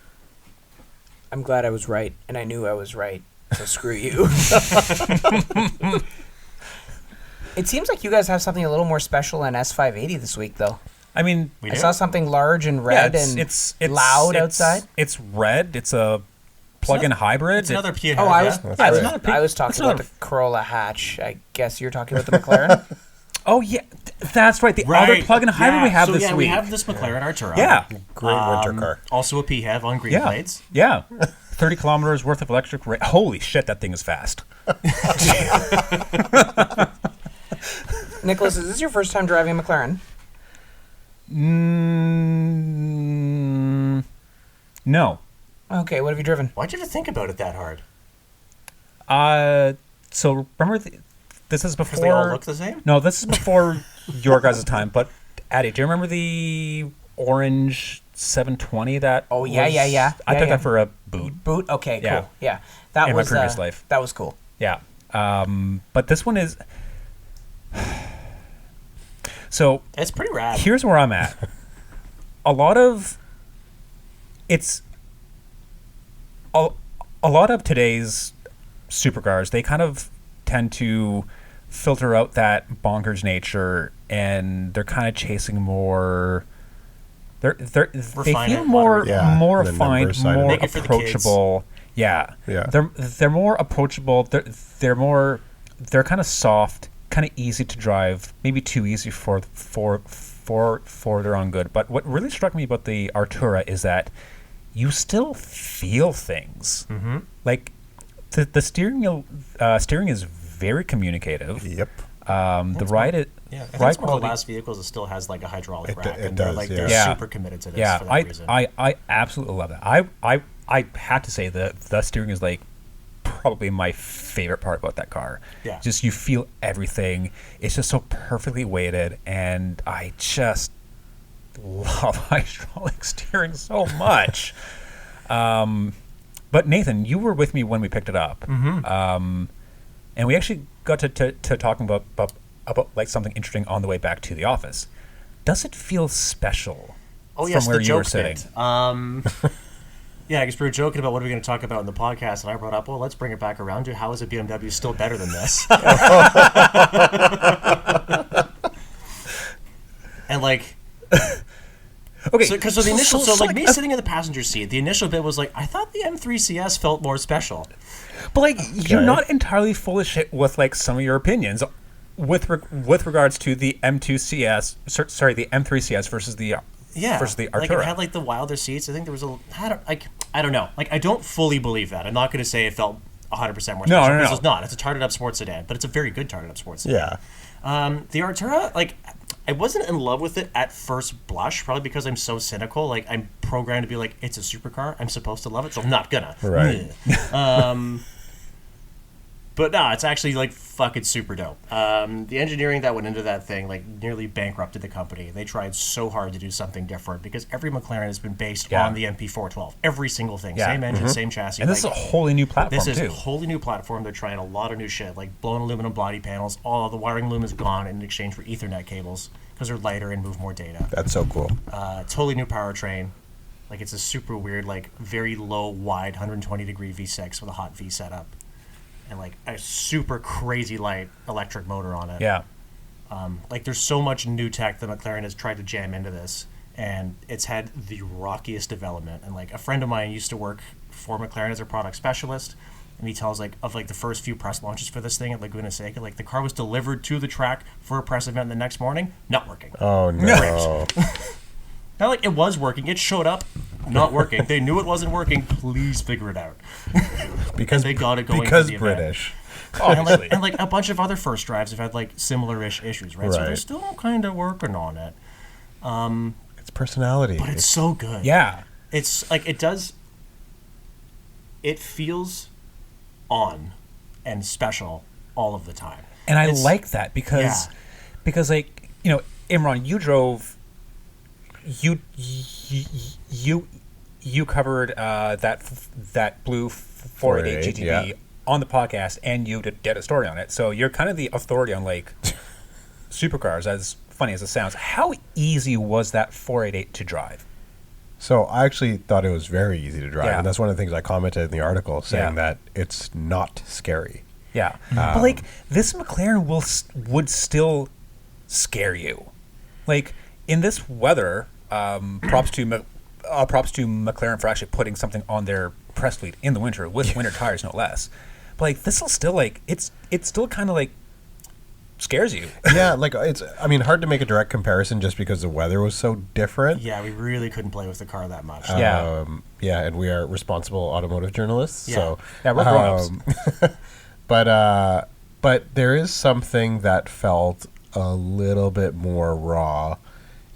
Speaker 2: I'm glad I was right, and I knew I was right. So screw you. It seems like you guys have something a little more special in S580 this week, though.
Speaker 1: I mean,
Speaker 3: We
Speaker 2: I
Speaker 3: do?
Speaker 2: saw something large and red
Speaker 1: it's
Speaker 2: loud outside.
Speaker 1: It's red. It's a plug-in hybrid.
Speaker 3: It's another PHEV.
Speaker 2: Oh, I was,
Speaker 3: yeah?
Speaker 2: I was,
Speaker 1: It's not a
Speaker 2: I was
Speaker 1: it's
Speaker 2: talking
Speaker 1: not
Speaker 2: about
Speaker 1: a-
Speaker 2: the Corolla hatch. I guess you're talking about the McLaren.
Speaker 1: Oh yeah, that's right. The other
Speaker 3: Right.
Speaker 1: plug-in hybrid
Speaker 3: Yeah.
Speaker 1: we have
Speaker 3: so,
Speaker 1: this
Speaker 3: yeah,
Speaker 1: week.
Speaker 3: we have this McLaren Artura.
Speaker 1: Yeah,
Speaker 4: Great winter car.
Speaker 3: Also a PHEV on green
Speaker 1: yeah,
Speaker 3: plates.
Speaker 1: yeah. 30 kilometers worth of electric. Holy shit, that thing is fast.
Speaker 2: Nicholas, is this your first time driving a McLaren?
Speaker 1: No.
Speaker 2: Okay, what have you driven?
Speaker 3: Why'd you have to think about it that hard?
Speaker 1: So remember, this is
Speaker 3: Because they all
Speaker 1: before.
Speaker 3: look the same?
Speaker 1: No, this is before your guys' time. But Addy, do you remember the orange 720 that?
Speaker 2: Oh, yeah.
Speaker 1: I
Speaker 2: Yeah,
Speaker 1: took
Speaker 2: yeah.
Speaker 1: that for a boot.
Speaker 2: Boot? Okay, cool.
Speaker 1: Yeah.
Speaker 2: Yeah. That
Speaker 1: In my
Speaker 2: was
Speaker 1: previous life.
Speaker 2: That was cool.
Speaker 1: Yeah. But this one is. So
Speaker 3: It's pretty rad.
Speaker 1: here's where I'm at. A lot of today's supercars, they kind of tend to filter out that bonkers nature, and they're kind of chasing more They
Speaker 3: Refine
Speaker 1: feel
Speaker 3: it,
Speaker 1: more
Speaker 4: Yeah,
Speaker 1: more
Speaker 4: the
Speaker 1: refined,
Speaker 4: numbers side of
Speaker 1: more
Speaker 3: it. Make it for the kids.
Speaker 1: approachable. Yeah.
Speaker 4: Yeah.
Speaker 1: They're more approachable. They're kind of soft, kind of easy to drive. Maybe too easy for their own good. But what really struck me about the Artura is that you still feel things.
Speaker 3: Mm-hmm.
Speaker 1: Like the steering is very communicative.
Speaker 4: Yep.
Speaker 1: The ride it.
Speaker 3: Yeah, I think
Speaker 1: ride
Speaker 3: it's one of
Speaker 1: quality.
Speaker 3: the last vehicles that still has like a hydraulic rack,
Speaker 4: it
Speaker 3: and
Speaker 4: does,
Speaker 3: they're
Speaker 1: yeah.
Speaker 3: super committed to this
Speaker 1: Yeah,
Speaker 3: for that reason.
Speaker 1: I absolutely love that. I have to say the steering is like probably my favorite part about that car.
Speaker 3: Yeah.
Speaker 1: Just you feel everything. It's just so perfectly weighted, and I just love hydraulic steering so much. But Nathan, you were with me when we picked it up, and we actually got to talking about like something interesting on the way back to the office. Does it feel special?
Speaker 3: Oh
Speaker 1: from
Speaker 3: yes,
Speaker 1: where
Speaker 3: the
Speaker 1: you were
Speaker 3: joke
Speaker 1: sitting?
Speaker 3: bit. Yeah, because we were joking about what are we going to talk about in the podcast, and I brought up, well, let's bring it back around to how is a BMW still better than this? And like,
Speaker 1: Okay,
Speaker 3: so the initial, so like me sitting in the passenger seat, the initial bit was like, I thought the M3 CS felt more special.
Speaker 1: but like you're
Speaker 4: Okay.
Speaker 1: not entirely full of shit with like some of your opinions with regards to the M2 CS. Sorry, the M3 CS versus the
Speaker 3: Yeah,
Speaker 1: versus the
Speaker 3: like
Speaker 1: Artura.
Speaker 3: it had like the wilder seats. I think there was I don't know. Like I don't fully believe that. I'm not going to say it felt 100% more special.
Speaker 1: No.
Speaker 3: Because it's not. It's a tarted up sports sedan, but it's a very good tarted up sports sedan.
Speaker 4: Yeah.
Speaker 3: The Artura, like, I wasn't in love with it at first blush, probably because I'm so cynical. Like, I'm programmed to be like, it's a supercar. I'm supposed to love it, so I'm not gonna.
Speaker 4: Right.
Speaker 3: But no, it's actually like fucking super dope. The engineering that went into that thing like nearly bankrupted the company. They tried so hard to do something different because every McLaren has been based
Speaker 1: Yeah.
Speaker 3: on the MP412. Every single thing,
Speaker 1: Yeah.
Speaker 3: same engine, same chassis.
Speaker 1: and this is a
Speaker 3: like,
Speaker 1: wholly new platform
Speaker 3: this is
Speaker 1: too.
Speaker 3: a wholly new platform. They're trying a lot of new shit, like blown aluminum body panels. All of the wiring loom is gone in exchange for Ethernet cables because they're lighter and move more data.
Speaker 4: That's so cool.
Speaker 3: Totally new powertrain. Like it's a super weird, like very low, wide, 120-degree V6 with a hot V setup, and like a super crazy light electric motor on it.
Speaker 1: Yeah.
Speaker 3: Like there's so much new tech that McLaren has tried to jam into this, and it's had the rockiest development. And like a friend of mine used to work for McLaren as a product specialist, and he tells like of like the first few press launches for this thing at Laguna Seca, like the car was delivered to the track for a press event the next morning, not working.
Speaker 4: Oh no.
Speaker 3: Not like it was working, it showed up, not working. They knew it wasn't working. Please figure it out.
Speaker 4: Because
Speaker 3: They got it going
Speaker 4: because
Speaker 3: for the event.
Speaker 4: British.
Speaker 3: And like a bunch of other first drives have had like similar-ish issues, right? So they're
Speaker 4: Right.
Speaker 3: still kind of working on it.
Speaker 4: It's personality.
Speaker 3: But it's so good.
Speaker 1: Yeah.
Speaker 3: It's like it feels on and special all of the time.
Speaker 1: And I
Speaker 3: It's-
Speaker 1: like that because like, you know, Imran, you drove you covered that blue 488 GTB
Speaker 4: yeah.
Speaker 1: on the podcast, and you did a story on it. So you're kind of the authority on like supercars, as funny as it sounds. How easy was that 488 to drive?
Speaker 4: So I actually thought it was very easy to drive,
Speaker 1: Yeah.
Speaker 4: and that's one of the things I commented in the article, saying
Speaker 1: Yeah.
Speaker 4: that it's not scary.
Speaker 1: Yeah, but like this McLaren would still scare you. Like in this weather, props to McLaren for actually putting something on their press fleet in the winter with winter tires, no less. But like this will still like it's still kind of like scares you.
Speaker 4: Yeah, like it's. I mean, hard to make a direct comparison just because the weather was so different.
Speaker 3: Yeah, we really couldn't play with the car that much.
Speaker 1: Yeah.
Speaker 4: Yeah, and we are responsible automotive journalists.
Speaker 3: Yeah.
Speaker 4: So
Speaker 1: Yeah, we're grown-ups.
Speaker 4: But there is something that felt a little bit more raw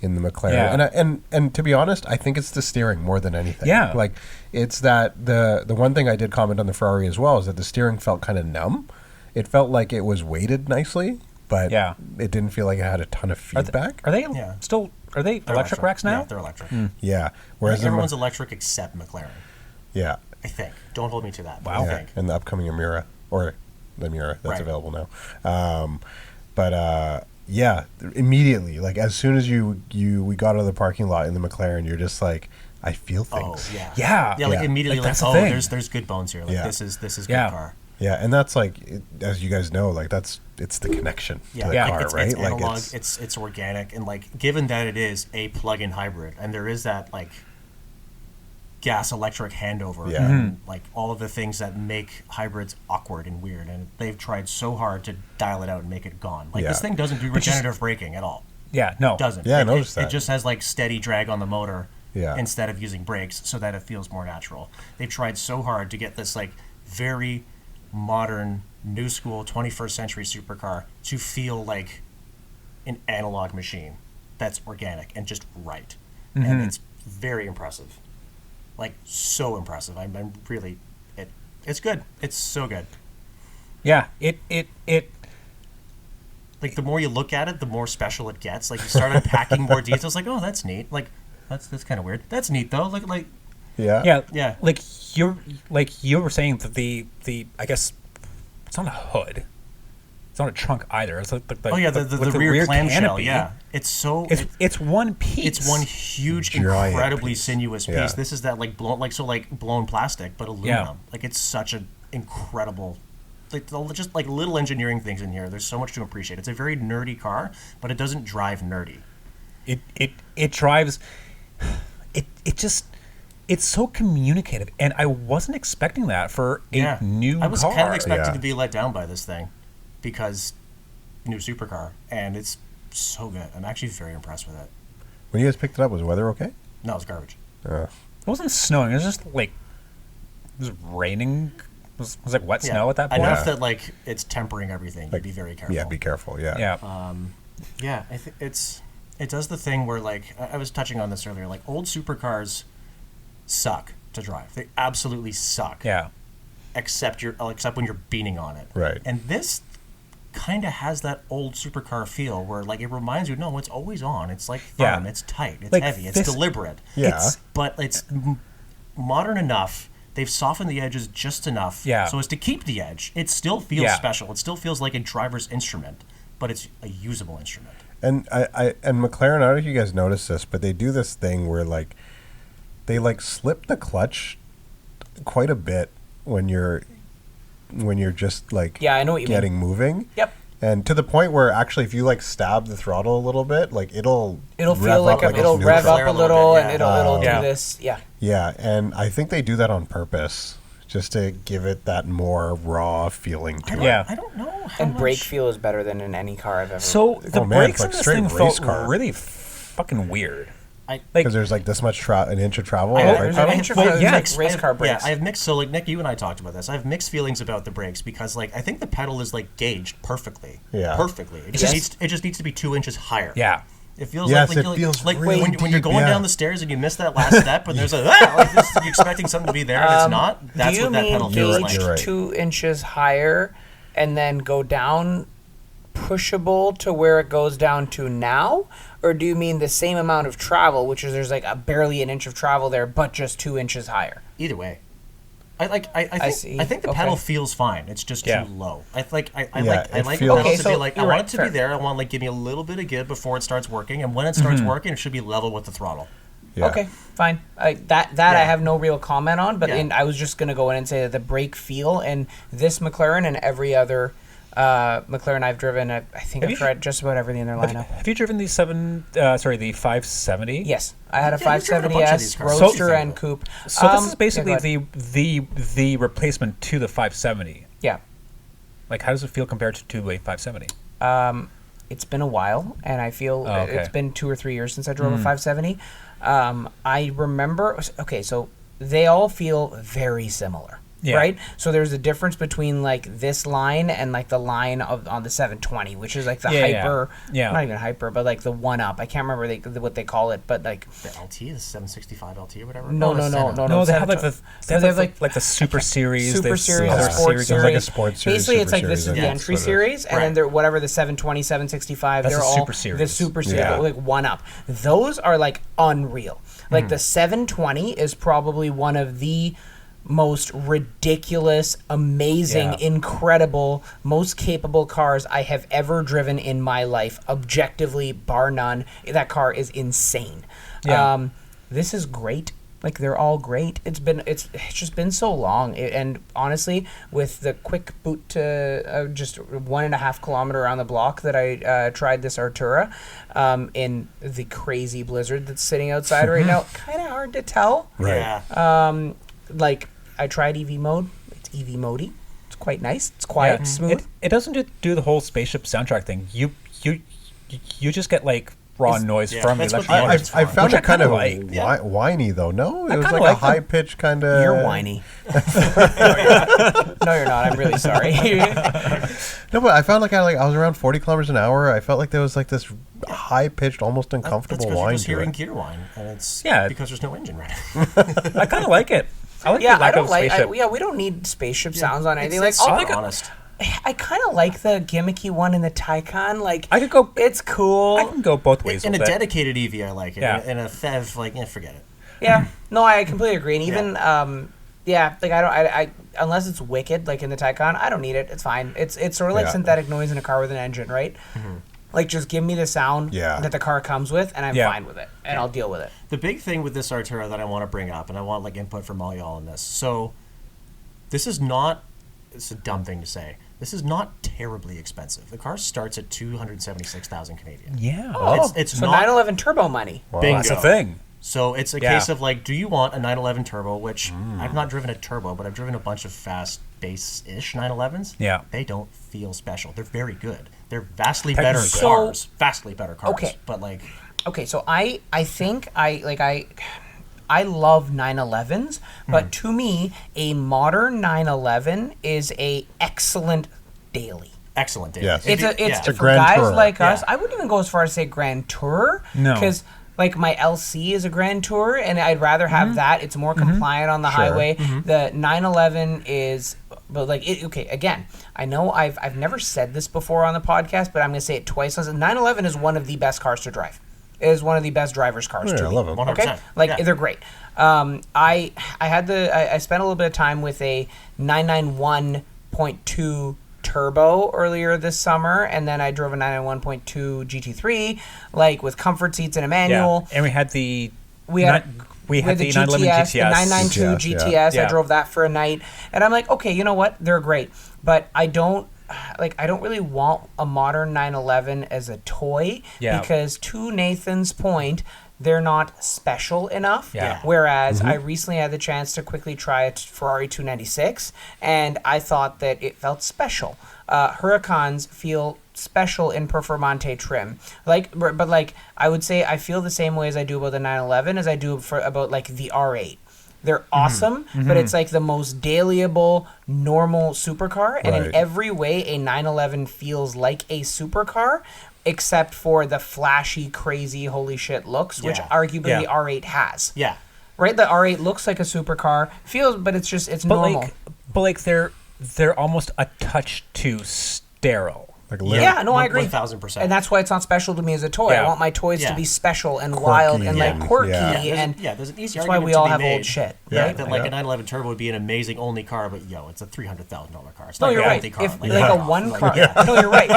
Speaker 4: in the McLaren,
Speaker 1: Yeah.
Speaker 4: and to be honest, I think it's the steering more than anything.
Speaker 1: Yeah.
Speaker 4: Like it's that the one thing I did comment on the Ferrari as well is that the steering felt kind of numb. It felt like it was weighted nicely, but
Speaker 1: Yeah.
Speaker 4: it didn't feel like it had a ton of feedback.
Speaker 1: Are they
Speaker 3: Yeah.
Speaker 1: still? Are they
Speaker 3: They're
Speaker 1: electric racks now?
Speaker 3: Yeah, they're electric.
Speaker 4: Yeah.
Speaker 3: I
Speaker 4: Whereas
Speaker 3: think
Speaker 4: in
Speaker 3: everyone's electric except McLaren.
Speaker 4: yeah.
Speaker 3: I think. Don't hold me to that.
Speaker 1: Wow.
Speaker 3: I
Speaker 4: Yeah,
Speaker 3: think.
Speaker 4: and the upcoming Amira, or the Miura that's
Speaker 3: Right.
Speaker 4: available now. Yeah, immediately, like as soon as we got out of the parking lot in the McLaren, you're just like, I feel
Speaker 3: Oh
Speaker 4: things.
Speaker 3: yeah.
Speaker 1: Yeah.
Speaker 3: Yeah, like
Speaker 4: Yeah.
Speaker 3: immediately
Speaker 1: Like,
Speaker 3: like,
Speaker 1: that's the
Speaker 3: oh,
Speaker 1: thing.
Speaker 3: there's good bones here. Like
Speaker 4: Yeah.
Speaker 3: this is good
Speaker 1: Yeah.
Speaker 3: car.
Speaker 4: Yeah, and that's like, as you guys know, like it's the connection to the car,
Speaker 3: it's,
Speaker 4: right?
Speaker 3: It's
Speaker 4: like
Speaker 3: analog, it's organic, and like given that it is a plug-in hybrid, and there is that like gas electric handover,
Speaker 4: Yeah.
Speaker 3: and like all of the things that make hybrids awkward and weird, and they've tried so hard to dial it out and make it gone. Like this
Speaker 4: Yeah.
Speaker 3: thing doesn't do regenerative braking at all.
Speaker 1: Yeah, no.
Speaker 3: It doesn't.
Speaker 4: Yeah, I
Speaker 3: It-
Speaker 4: noticed
Speaker 3: it
Speaker 4: that.
Speaker 3: just has like steady drag on the motor.
Speaker 4: Yeah.
Speaker 3: Instead of using brakes, so that it feels more natural. They've tried so hard to get this like very modern, new school, 21st century supercar to feel like an analog machine that's organic and just right. And it's very impressive. Like, so impressive. I'm really, it's good. It's so good.
Speaker 1: Yeah, it
Speaker 3: Like, the more you look at it, the more special it gets. Like, you start unpacking more details. Like, oh, that's neat. Like, that's kind of weird. That's neat, though. Like,
Speaker 1: yeah.
Speaker 3: Yeah.
Speaker 1: Like you were saying that the I guess it's not a hood. It's not a trunk either. It's like the
Speaker 3: oh yeah, the rear clamshell.
Speaker 1: canopy.
Speaker 3: Yeah, it's so.
Speaker 1: It's one piece.
Speaker 3: It's one huge,
Speaker 4: Giant
Speaker 3: incredibly
Speaker 4: piece.
Speaker 3: sinuous piece.
Speaker 4: Yeah.
Speaker 3: This is that like blown plastic, but aluminum.
Speaker 1: Yeah.
Speaker 3: Like it's such an incredible, like just like little engineering things in here. There's so much to appreciate. It's a very nerdy car, but it doesn't drive nerdy.
Speaker 1: It drives. It just. It's so communicative, and I wasn't expecting that for a new car.
Speaker 3: I was kind of expecting
Speaker 4: Yeah.
Speaker 3: to be let down by this thing, because new supercar, and it's so good. I'm actually very impressed with it.
Speaker 4: When you guys picked it up, was the weather okay?
Speaker 3: No, it's garbage.
Speaker 1: It wasn't snowing. It was just like it was raining. It was like wet snow at that point.
Speaker 3: Enough that like it's tempering everything. You'd be very careful.
Speaker 4: Yeah, be careful. Yeah.
Speaker 1: Yeah.
Speaker 3: Yeah, I think it does the thing where like I was touching on this earlier. Like old supercars suck to drive. They absolutely suck.
Speaker 1: Yeah.
Speaker 3: Except when you're beating on it.
Speaker 4: Right.
Speaker 3: And this kind of has that old supercar feel where like it reminds you, no, it's always on. It's like firm.
Speaker 1: Yeah.
Speaker 3: It's tight. It's
Speaker 1: Like
Speaker 3: heavy. It's
Speaker 1: this-
Speaker 3: deliberate.
Speaker 4: Yeah.
Speaker 3: But it's modern enough. They've softened the edges just enough
Speaker 1: Yeah.
Speaker 3: so as to keep the edge. It still feels
Speaker 1: Yeah.
Speaker 3: special. It still feels like a driver's instrument, but it's a usable instrument.
Speaker 4: And and McLaren, I don't know if you guys noticed this, but they do this thing where like they like slip the clutch quite a bit when you're just like
Speaker 2: Yeah, I know what you mean.
Speaker 4: getting moving.
Speaker 2: Yep.
Speaker 4: And to the point where actually if you like stab the throttle a little bit, like it'll
Speaker 2: It'll
Speaker 4: rev
Speaker 2: feel like
Speaker 4: up
Speaker 2: it'll
Speaker 4: it's
Speaker 2: rev
Speaker 4: neutral.
Speaker 2: up a
Speaker 3: Flare a little
Speaker 2: little,
Speaker 3: bit,
Speaker 2: and
Speaker 3: yeah.
Speaker 2: it'll
Speaker 1: Yeah.
Speaker 2: do this. Yeah.
Speaker 4: Yeah, and I think they do that on purpose just to give it that more raw feeling to it.
Speaker 1: Yeah.
Speaker 3: I don't know how
Speaker 2: And
Speaker 3: much...
Speaker 2: brake feel is better than in any car I've ever.
Speaker 1: So the
Speaker 4: Oh, man,
Speaker 1: brakes
Speaker 4: it's
Speaker 1: in
Speaker 4: like
Speaker 1: this
Speaker 4: straight
Speaker 1: thing
Speaker 4: race
Speaker 1: felt
Speaker 4: car.
Speaker 1: really fucking weird.
Speaker 3: I-
Speaker 1: Like
Speaker 4: Because there's like this much an inch of travel.
Speaker 3: I-
Speaker 4: right?
Speaker 2: there's
Speaker 3: I-
Speaker 2: an
Speaker 3: I-
Speaker 2: inch of
Speaker 3: well,
Speaker 2: it's
Speaker 1: yeah,
Speaker 2: like race car brakes.
Speaker 3: Yeah, I have mixed. So, like Nick, you and I talked about this. I have mixed feelings about the brakes because, like, I think the pedal is like gauged perfectly.
Speaker 4: Yeah.
Speaker 3: perfectly. It just needs to be 2 inches higher.
Speaker 1: yeah.
Speaker 3: It feels
Speaker 4: Yes,
Speaker 3: like
Speaker 4: it
Speaker 3: you're
Speaker 4: feels
Speaker 3: like
Speaker 4: really
Speaker 3: when you're
Speaker 4: deep,
Speaker 3: going
Speaker 4: yeah.
Speaker 3: down the stairs and you miss that last step, and there's a like this, you're expecting something to be there and it's not. That's
Speaker 2: do you
Speaker 3: what that
Speaker 2: mean
Speaker 3: pedal feels like.
Speaker 2: gauge
Speaker 4: You're right.
Speaker 2: 2 inches higher and then go down pushable to where it goes down to now? Or do you mean the same amount of travel, which is there's like barely an inch of travel there, but just 2 inches higher?
Speaker 3: Either way. I
Speaker 2: see.
Speaker 3: think the
Speaker 2: Okay.
Speaker 3: pedal feels fine. It's just
Speaker 1: Yeah.
Speaker 3: too low. I like
Speaker 4: it
Speaker 3: the
Speaker 4: feels-
Speaker 3: pedal
Speaker 2: Okay,
Speaker 3: to
Speaker 2: so
Speaker 3: be like I
Speaker 2: you're
Speaker 3: want
Speaker 2: right,
Speaker 3: it to
Speaker 2: fair.
Speaker 3: be there. I want like give me a little bit of give before it starts working, and when it starts working, it should be level with the throttle.
Speaker 4: Yeah.
Speaker 2: Okay, fine. That I
Speaker 3: Yeah.
Speaker 2: have no real comment on, but
Speaker 3: Yeah.
Speaker 2: I was just going to go in and say that the brake feel in this McLaren and every other McLaren I've driven, I think
Speaker 1: Have
Speaker 2: I've
Speaker 1: you-
Speaker 2: tried just about everything in their lineup.
Speaker 1: Have you driven the 570?
Speaker 2: Yes, I had a
Speaker 3: Yeah, you've driven a bunch of
Speaker 2: 570S,
Speaker 3: these cars.
Speaker 2: Roadster,
Speaker 3: So-
Speaker 2: and Coupe.
Speaker 1: So this is
Speaker 2: Yeah, go
Speaker 1: basically
Speaker 2: ahead.
Speaker 1: the replacement to the 570.
Speaker 2: Yeah.
Speaker 1: Like, how does it feel compared to a 570?
Speaker 2: It's been a while, and I feel
Speaker 1: Oh, okay.
Speaker 2: it's been 2 or 3 years since I drove a 570. I remember, okay, so they all feel very similar.
Speaker 1: Yeah.
Speaker 2: Right, so there's a difference between like this line and like the line on the 720, which is like the
Speaker 1: Yeah, yeah.
Speaker 2: hyper,
Speaker 1: Yeah.
Speaker 2: not even hyper, but like the one up. I can't remember what they call it, but like
Speaker 3: The LT, the 765 LT or whatever.
Speaker 2: no,
Speaker 3: Oh, the
Speaker 2: no, no,
Speaker 3: Senna.
Speaker 2: no,
Speaker 1: No, they have like
Speaker 2: Seven-
Speaker 1: the
Speaker 2: they have
Speaker 1: like the Super Series,
Speaker 2: Super
Speaker 1: they have
Speaker 2: Series,
Speaker 1: other
Speaker 2: or Sports
Speaker 1: series.
Speaker 4: There's like a
Speaker 2: Series.
Speaker 4: Sports Series,
Speaker 2: Basically, it's
Speaker 4: Super
Speaker 2: like this is
Speaker 4: Series,
Speaker 2: the
Speaker 4: and
Speaker 2: entry
Speaker 4: that's what it is.
Speaker 2: series, and
Speaker 3: Right.
Speaker 2: then they're whatever the 720, 765.
Speaker 1: That's
Speaker 2: they're
Speaker 1: the
Speaker 2: all
Speaker 1: Super Series.
Speaker 2: the Super Series,
Speaker 4: Yeah.
Speaker 2: like one up. Those are like unreal. Like the 720 is probably one of the most ridiculous, amazing,
Speaker 1: Yeah.
Speaker 2: incredible, most capable cars I have ever driven in my life. Objectively, bar none, that car is insane.
Speaker 1: Yeah.
Speaker 2: This is great. Like they're all great. It's just been so long, and honestly, with the quick boot to just 1.5 kilometer around the block that I tried this Artura, in the crazy blizzard that's sitting outside right now, kind of hard to tell.
Speaker 4: Right.
Speaker 3: Yeah.
Speaker 2: Like I tried EV mode. It's EV mode-y. It's quite nice. It's quiet, smooth.
Speaker 1: It doesn't do the whole spaceship soundtrack thing. You just get like raw noise from the
Speaker 3: that's what
Speaker 1: electric
Speaker 3: the
Speaker 1: motor.
Speaker 3: engine's
Speaker 4: I
Speaker 3: for.
Speaker 4: found
Speaker 1: Which
Speaker 4: it kind of
Speaker 1: like.
Speaker 3: Yeah.
Speaker 4: whiny though. No, it was
Speaker 1: kinda
Speaker 4: like a
Speaker 1: like them.
Speaker 4: high pitched kind of.
Speaker 2: You're whiny. No, you're not. I'm really sorry.
Speaker 4: No, but I found like I was around 40 kilometers an hour. I felt like there was like this high pitched, almost
Speaker 3: That's
Speaker 4: uncomfortable
Speaker 3: because you're
Speaker 4: whine
Speaker 3: just
Speaker 4: to
Speaker 3: hearing
Speaker 4: it.
Speaker 3: gear whine, and it's
Speaker 1: Yeah.
Speaker 3: because there's no engine running.
Speaker 1: I kind of like it. I like
Speaker 2: Yeah,
Speaker 1: the lack
Speaker 2: I don't
Speaker 1: of
Speaker 2: like.
Speaker 1: spaceship.
Speaker 2: We don't need spaceship sounds on anything.
Speaker 3: It's
Speaker 2: Like,
Speaker 3: super honest.
Speaker 2: I kind of like the gimmicky one in the Taycan. Like,
Speaker 1: I could go.
Speaker 2: it's cool.
Speaker 1: I can go both ways
Speaker 3: In
Speaker 1: with
Speaker 3: a
Speaker 1: it.
Speaker 3: dedicated EV, I like it.
Speaker 1: Yeah.
Speaker 3: In a PHEV, like, forget it.
Speaker 2: Yeah, no, I completely agree. And even, yeah, like I unless it's wicked, like in the Taycan, I don't need it. It's fine. It's sort of like
Speaker 4: Yeah.
Speaker 2: synthetic noise in a car with an engine, right? Like, just give me the sound
Speaker 4: Yeah.
Speaker 2: that the car comes with, and I'm
Speaker 1: Yeah.
Speaker 2: fine with it, and I'll deal with it.
Speaker 3: The big thing with this Artura that I want to bring up, and I want like input from all y'all on this. So, this is not. It's a dumb thing to say. This is not terribly expensive. The car starts at 276,000 Canadian.
Speaker 1: Yeah.
Speaker 3: It's
Speaker 2: So
Speaker 3: not
Speaker 2: 911 turbo money.
Speaker 3: bingo.
Speaker 1: That's the thing.
Speaker 3: So it's a
Speaker 1: Yeah.
Speaker 3: case of like, do you want a 911 turbo? Which I've not driven a turbo, but I've driven a bunch of fast base-ish 911s.
Speaker 1: Yeah.
Speaker 3: They don't feel special. They're very good. They're vastly better
Speaker 1: Technically.
Speaker 3: cars. Vastly better cars.
Speaker 2: Okay.
Speaker 3: But like,
Speaker 2: Okay, so I think I love 911s, but to me, a modern 911 is a excellent daily.
Speaker 3: excellent. Dave.
Speaker 4: Yes.
Speaker 2: It's
Speaker 3: Yeah.
Speaker 2: for
Speaker 4: Grand
Speaker 2: guys
Speaker 4: Tourer.
Speaker 2: like us.
Speaker 3: Yeah.
Speaker 2: I wouldn't even go as far as say Grand Tourer.
Speaker 1: No.
Speaker 2: Because like my LC is a Grand Tourer, and I'd rather have that. It's more compliant on the highway. The 911 is, but like okay. Again, I know I've never said this before on the podcast, but I'm gonna say it twice. 911 is one of the best cars to drive. It is one of the best driver's cars
Speaker 4: Yeah,
Speaker 2: to
Speaker 4: I
Speaker 2: me.
Speaker 4: love them.
Speaker 3: 100%.
Speaker 2: Okay, like
Speaker 3: Yeah.
Speaker 2: they're great. I spent a little bit of time with a 991.2 turbo earlier this summer, and then I drove a 991.2 GT3, like with comfort seats and a manual.
Speaker 1: Yeah. And we had the
Speaker 2: We had
Speaker 1: the 911
Speaker 2: GTS,
Speaker 1: GTS.
Speaker 2: the 992
Speaker 4: GTS,
Speaker 2: GTS.
Speaker 1: yeah.
Speaker 2: I drove that for a night, and I'm like, okay, you know what? They're great, but I don't really want a modern 911 as a toy
Speaker 1: Yeah.
Speaker 2: because to Nathan's point, they're not special enough.
Speaker 1: Yeah.
Speaker 2: Whereas I recently had the chance to quickly try a Ferrari 296, and I thought that it felt special. Huracans feel special in Performante trim, but I would say I feel the same way as I do about the 911 as I do about like the R8. They're awesome, but it's like the most dailyable, normal supercar, and in
Speaker 4: Right.
Speaker 2: every way, a 911 feels like a supercar, except for the flashy, crazy, holy shit looks, which
Speaker 3: Yeah.
Speaker 2: arguably
Speaker 1: Yeah.
Speaker 2: the R8 has.
Speaker 3: yeah.
Speaker 2: Right, the R8 looks like a supercar, but it's normal.
Speaker 1: But like they're almost a touch too sterile.
Speaker 4: Like
Speaker 2: Yeah, no, I agree.
Speaker 3: 1,000%.
Speaker 2: And that's why it's not special to me as a toy. I
Speaker 1: Yeah.
Speaker 2: want my toys to
Speaker 3: Yeah.
Speaker 2: be special and wild and like
Speaker 4: and-
Speaker 2: quirky
Speaker 4: yeah.
Speaker 3: There's an easy
Speaker 2: that's why
Speaker 3: argument
Speaker 2: we
Speaker 3: to
Speaker 2: all
Speaker 3: be
Speaker 2: have
Speaker 3: made,
Speaker 2: old shit.
Speaker 4: Yeah.
Speaker 2: Right?
Speaker 3: That like
Speaker 4: Yeah.
Speaker 3: a 911 Turbo would be an amazing only car, but it's a $300,000 car. It's
Speaker 2: No,
Speaker 3: not
Speaker 2: you're
Speaker 3: a
Speaker 2: right.
Speaker 3: healthy car.
Speaker 2: If
Speaker 3: Like,
Speaker 2: like
Speaker 3: fuck
Speaker 2: a
Speaker 3: off.
Speaker 2: one
Speaker 3: Like,
Speaker 2: car, no, you're right.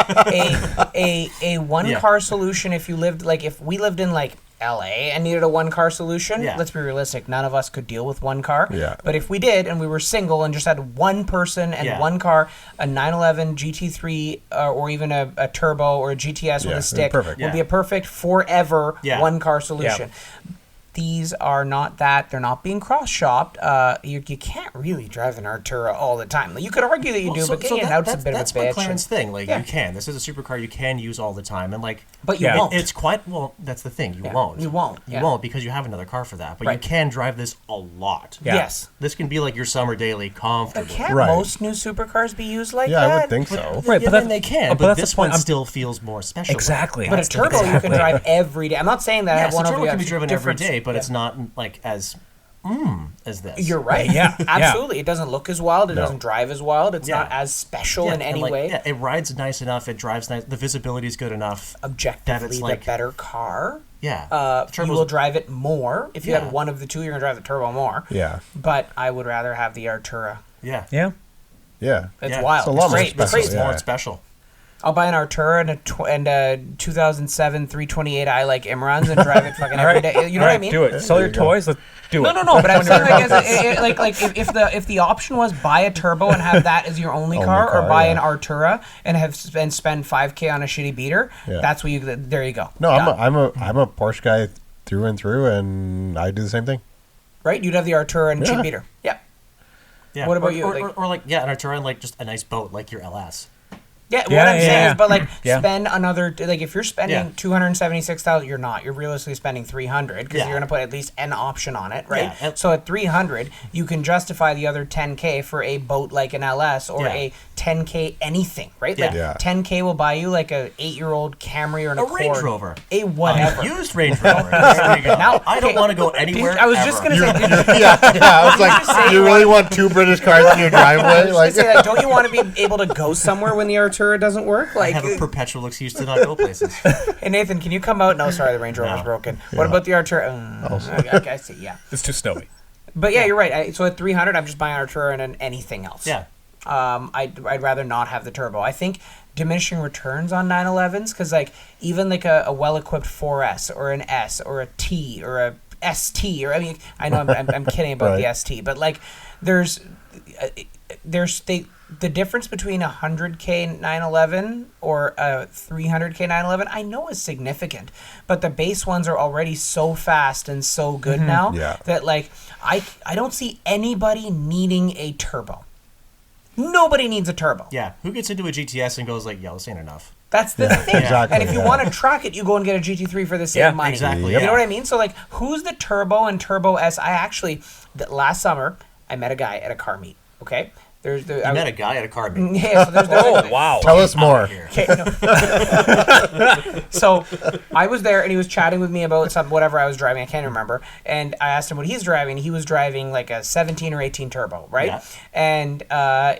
Speaker 2: A one
Speaker 3: Yeah.
Speaker 2: car solution. If you lived if we lived in like LA and needed a one car solution,
Speaker 3: Yeah.
Speaker 2: let's be realistic. None of us could deal with one car.
Speaker 4: Yeah.
Speaker 2: But if we did, and we were single and just had one person and
Speaker 3: Yeah.
Speaker 2: one car, a 911 GT3 or even a turbo or a GTS with
Speaker 4: Yeah,
Speaker 2: a stick
Speaker 4: perfect.
Speaker 2: would be a perfect forever
Speaker 3: Yeah.
Speaker 2: one car solution. These are not that. They're not being cross-shopped. You can't really drive an Artura all the time. Like, you could argue that you do, but getting it out's a bit
Speaker 3: that's
Speaker 2: of a bitch.
Speaker 3: McLaren's thing. Like
Speaker 2: Yeah.
Speaker 3: you can. This is a supercar you can use all the time, and like.
Speaker 2: But you
Speaker 1: Yeah.
Speaker 2: won't.
Speaker 3: It's quite well. That's the thing. You won't.
Speaker 2: You won't,
Speaker 3: You
Speaker 2: yeah.
Speaker 3: won't because you have another car for that. But you
Speaker 2: Right.
Speaker 3: can drive this a lot.
Speaker 1: Yeah.
Speaker 2: Yes.
Speaker 3: This can be like your summer daily
Speaker 2: But
Speaker 3: comfortably.
Speaker 2: can't
Speaker 4: Right.
Speaker 2: most new supercars be used like
Speaker 4: Yeah,
Speaker 2: that?
Speaker 4: I would think so.
Speaker 1: Right,
Speaker 3: Yeah,
Speaker 1: but
Speaker 3: then they can.
Speaker 1: but
Speaker 3: But
Speaker 1: that's the
Speaker 3: this
Speaker 1: point.
Speaker 3: one
Speaker 1: I'm-
Speaker 3: still feels more special.
Speaker 1: Exactly.
Speaker 2: But a
Speaker 1: That's the-
Speaker 2: turbo you can drive every day. I'm not saying that I
Speaker 3: Yeah,
Speaker 2: have
Speaker 3: so
Speaker 2: one over
Speaker 3: turbo
Speaker 2: the
Speaker 3: can be
Speaker 2: other.
Speaker 3: driven every
Speaker 2: Different-
Speaker 3: day, but
Speaker 2: yeah.
Speaker 3: it's not like as as this.
Speaker 2: You're right.
Speaker 1: Yeah, yeah.
Speaker 2: Absolutely. It doesn't look as wild. It
Speaker 4: No.
Speaker 2: doesn't drive as wild. It's
Speaker 3: Yeah.
Speaker 2: not as special
Speaker 3: Yeah,
Speaker 2: in
Speaker 3: and,
Speaker 2: any
Speaker 3: like,
Speaker 2: way.
Speaker 3: Yeah, it rides nice enough. It drives nice. The visibility is good enough.
Speaker 2: Objectively,
Speaker 3: it's like-
Speaker 2: the better car.
Speaker 3: Yeah.
Speaker 2: You
Speaker 3: Turbo's-
Speaker 2: will drive it more. If you
Speaker 3: Yeah.
Speaker 2: had one of the two, you're going to drive the turbo more.
Speaker 4: Yeah.
Speaker 2: But I would rather have the Artura.
Speaker 3: Yeah.
Speaker 1: Yeah.
Speaker 4: Yeah.
Speaker 2: It's
Speaker 3: Yeah.
Speaker 2: wild.
Speaker 4: It's a lot more
Speaker 2: great.
Speaker 4: special,
Speaker 2: Crazy.
Speaker 3: It's
Speaker 4: yeah.
Speaker 3: more special.
Speaker 2: I'll buy an Artura and a 2007 328i like Imran's and drive it fucking every day. You know what I mean?
Speaker 1: Do it. Sell your toys. Let's do it.
Speaker 2: No. But I'm saying like if the option was buy a turbo and have that as your only car, or buy an Artura and spend $5,000 on a shitty beater, that's what you. There you go.
Speaker 4: No, I'm a Porsche guy through and through, and I do the same thing.
Speaker 2: Right? You'd have the Artura and cheap beater. Yeah.
Speaker 3: Yeah.
Speaker 2: What about you?
Speaker 3: Or like an Artura and like just a nice boat like your LS.
Speaker 2: Yeah, what I'm saying is, but like,
Speaker 1: Yeah.
Speaker 2: spend another, like, if you're spending $276,000, you're not. You're realistically spending $300 because you're going to put at least an option on it, right?
Speaker 3: Yeah.
Speaker 2: So at $300, you can justify the other $10,000 for a boat like an LS or a $10,000 anything, right? Like, $10,000 will buy you like a 8-year-old Camry or an Accord.
Speaker 3: Range Rover.
Speaker 2: A whatever.
Speaker 3: Used Range Rover. There we go.
Speaker 2: Now,
Speaker 3: I don't want to go anywhere.
Speaker 2: I was just going to say,
Speaker 4: I was like, you really want 2 British cars in your driveway?
Speaker 2: like, don't you want to be able to go somewhere when the Artura doesn't work? Like,
Speaker 3: I have a perpetual excuse to not go places.
Speaker 2: Hey Nathan, can you come out? No, sorry, the Range Rover's broken. What about the Artura? I see. Yeah,
Speaker 1: It's too snowy.
Speaker 2: but yeah, you're right. So at $300, I'm just buying Artura and anything else.
Speaker 3: Yeah.
Speaker 2: I'd rather not have the turbo. I think diminishing returns on 911s, because like even like a well-equipped 4S or an S or a T or a ST, or I know I'm kidding about the ST, but like there's the difference between a 100K 911 or a 300K 911, I know is significant, but the base ones are already so fast and so good now that like I don't see anybody needing a turbo. Nobody needs a turbo.
Speaker 3: Yeah. Who gets into a GTS and goes like, "Yo, this ain't enough."
Speaker 2: That's the thing.
Speaker 4: Exactly,
Speaker 2: and if you want to track it, you go and get a GT3 for the same money.
Speaker 3: Exactly.
Speaker 2: You know what I mean? So like, who's the turbo and turbo S? I actually, last summer, I met a guy at a car meet. Okay. I
Speaker 3: met a guy at a car meet.
Speaker 2: Yeah, so there's
Speaker 1: wow.
Speaker 4: Tell us more.
Speaker 2: Okay, no. So I was there and he was chatting with me about whatever I was driving. I can't remember. And I asked him what he's driving. He was driving like a 17 or 18 turbo, right?
Speaker 3: Yeah.
Speaker 2: And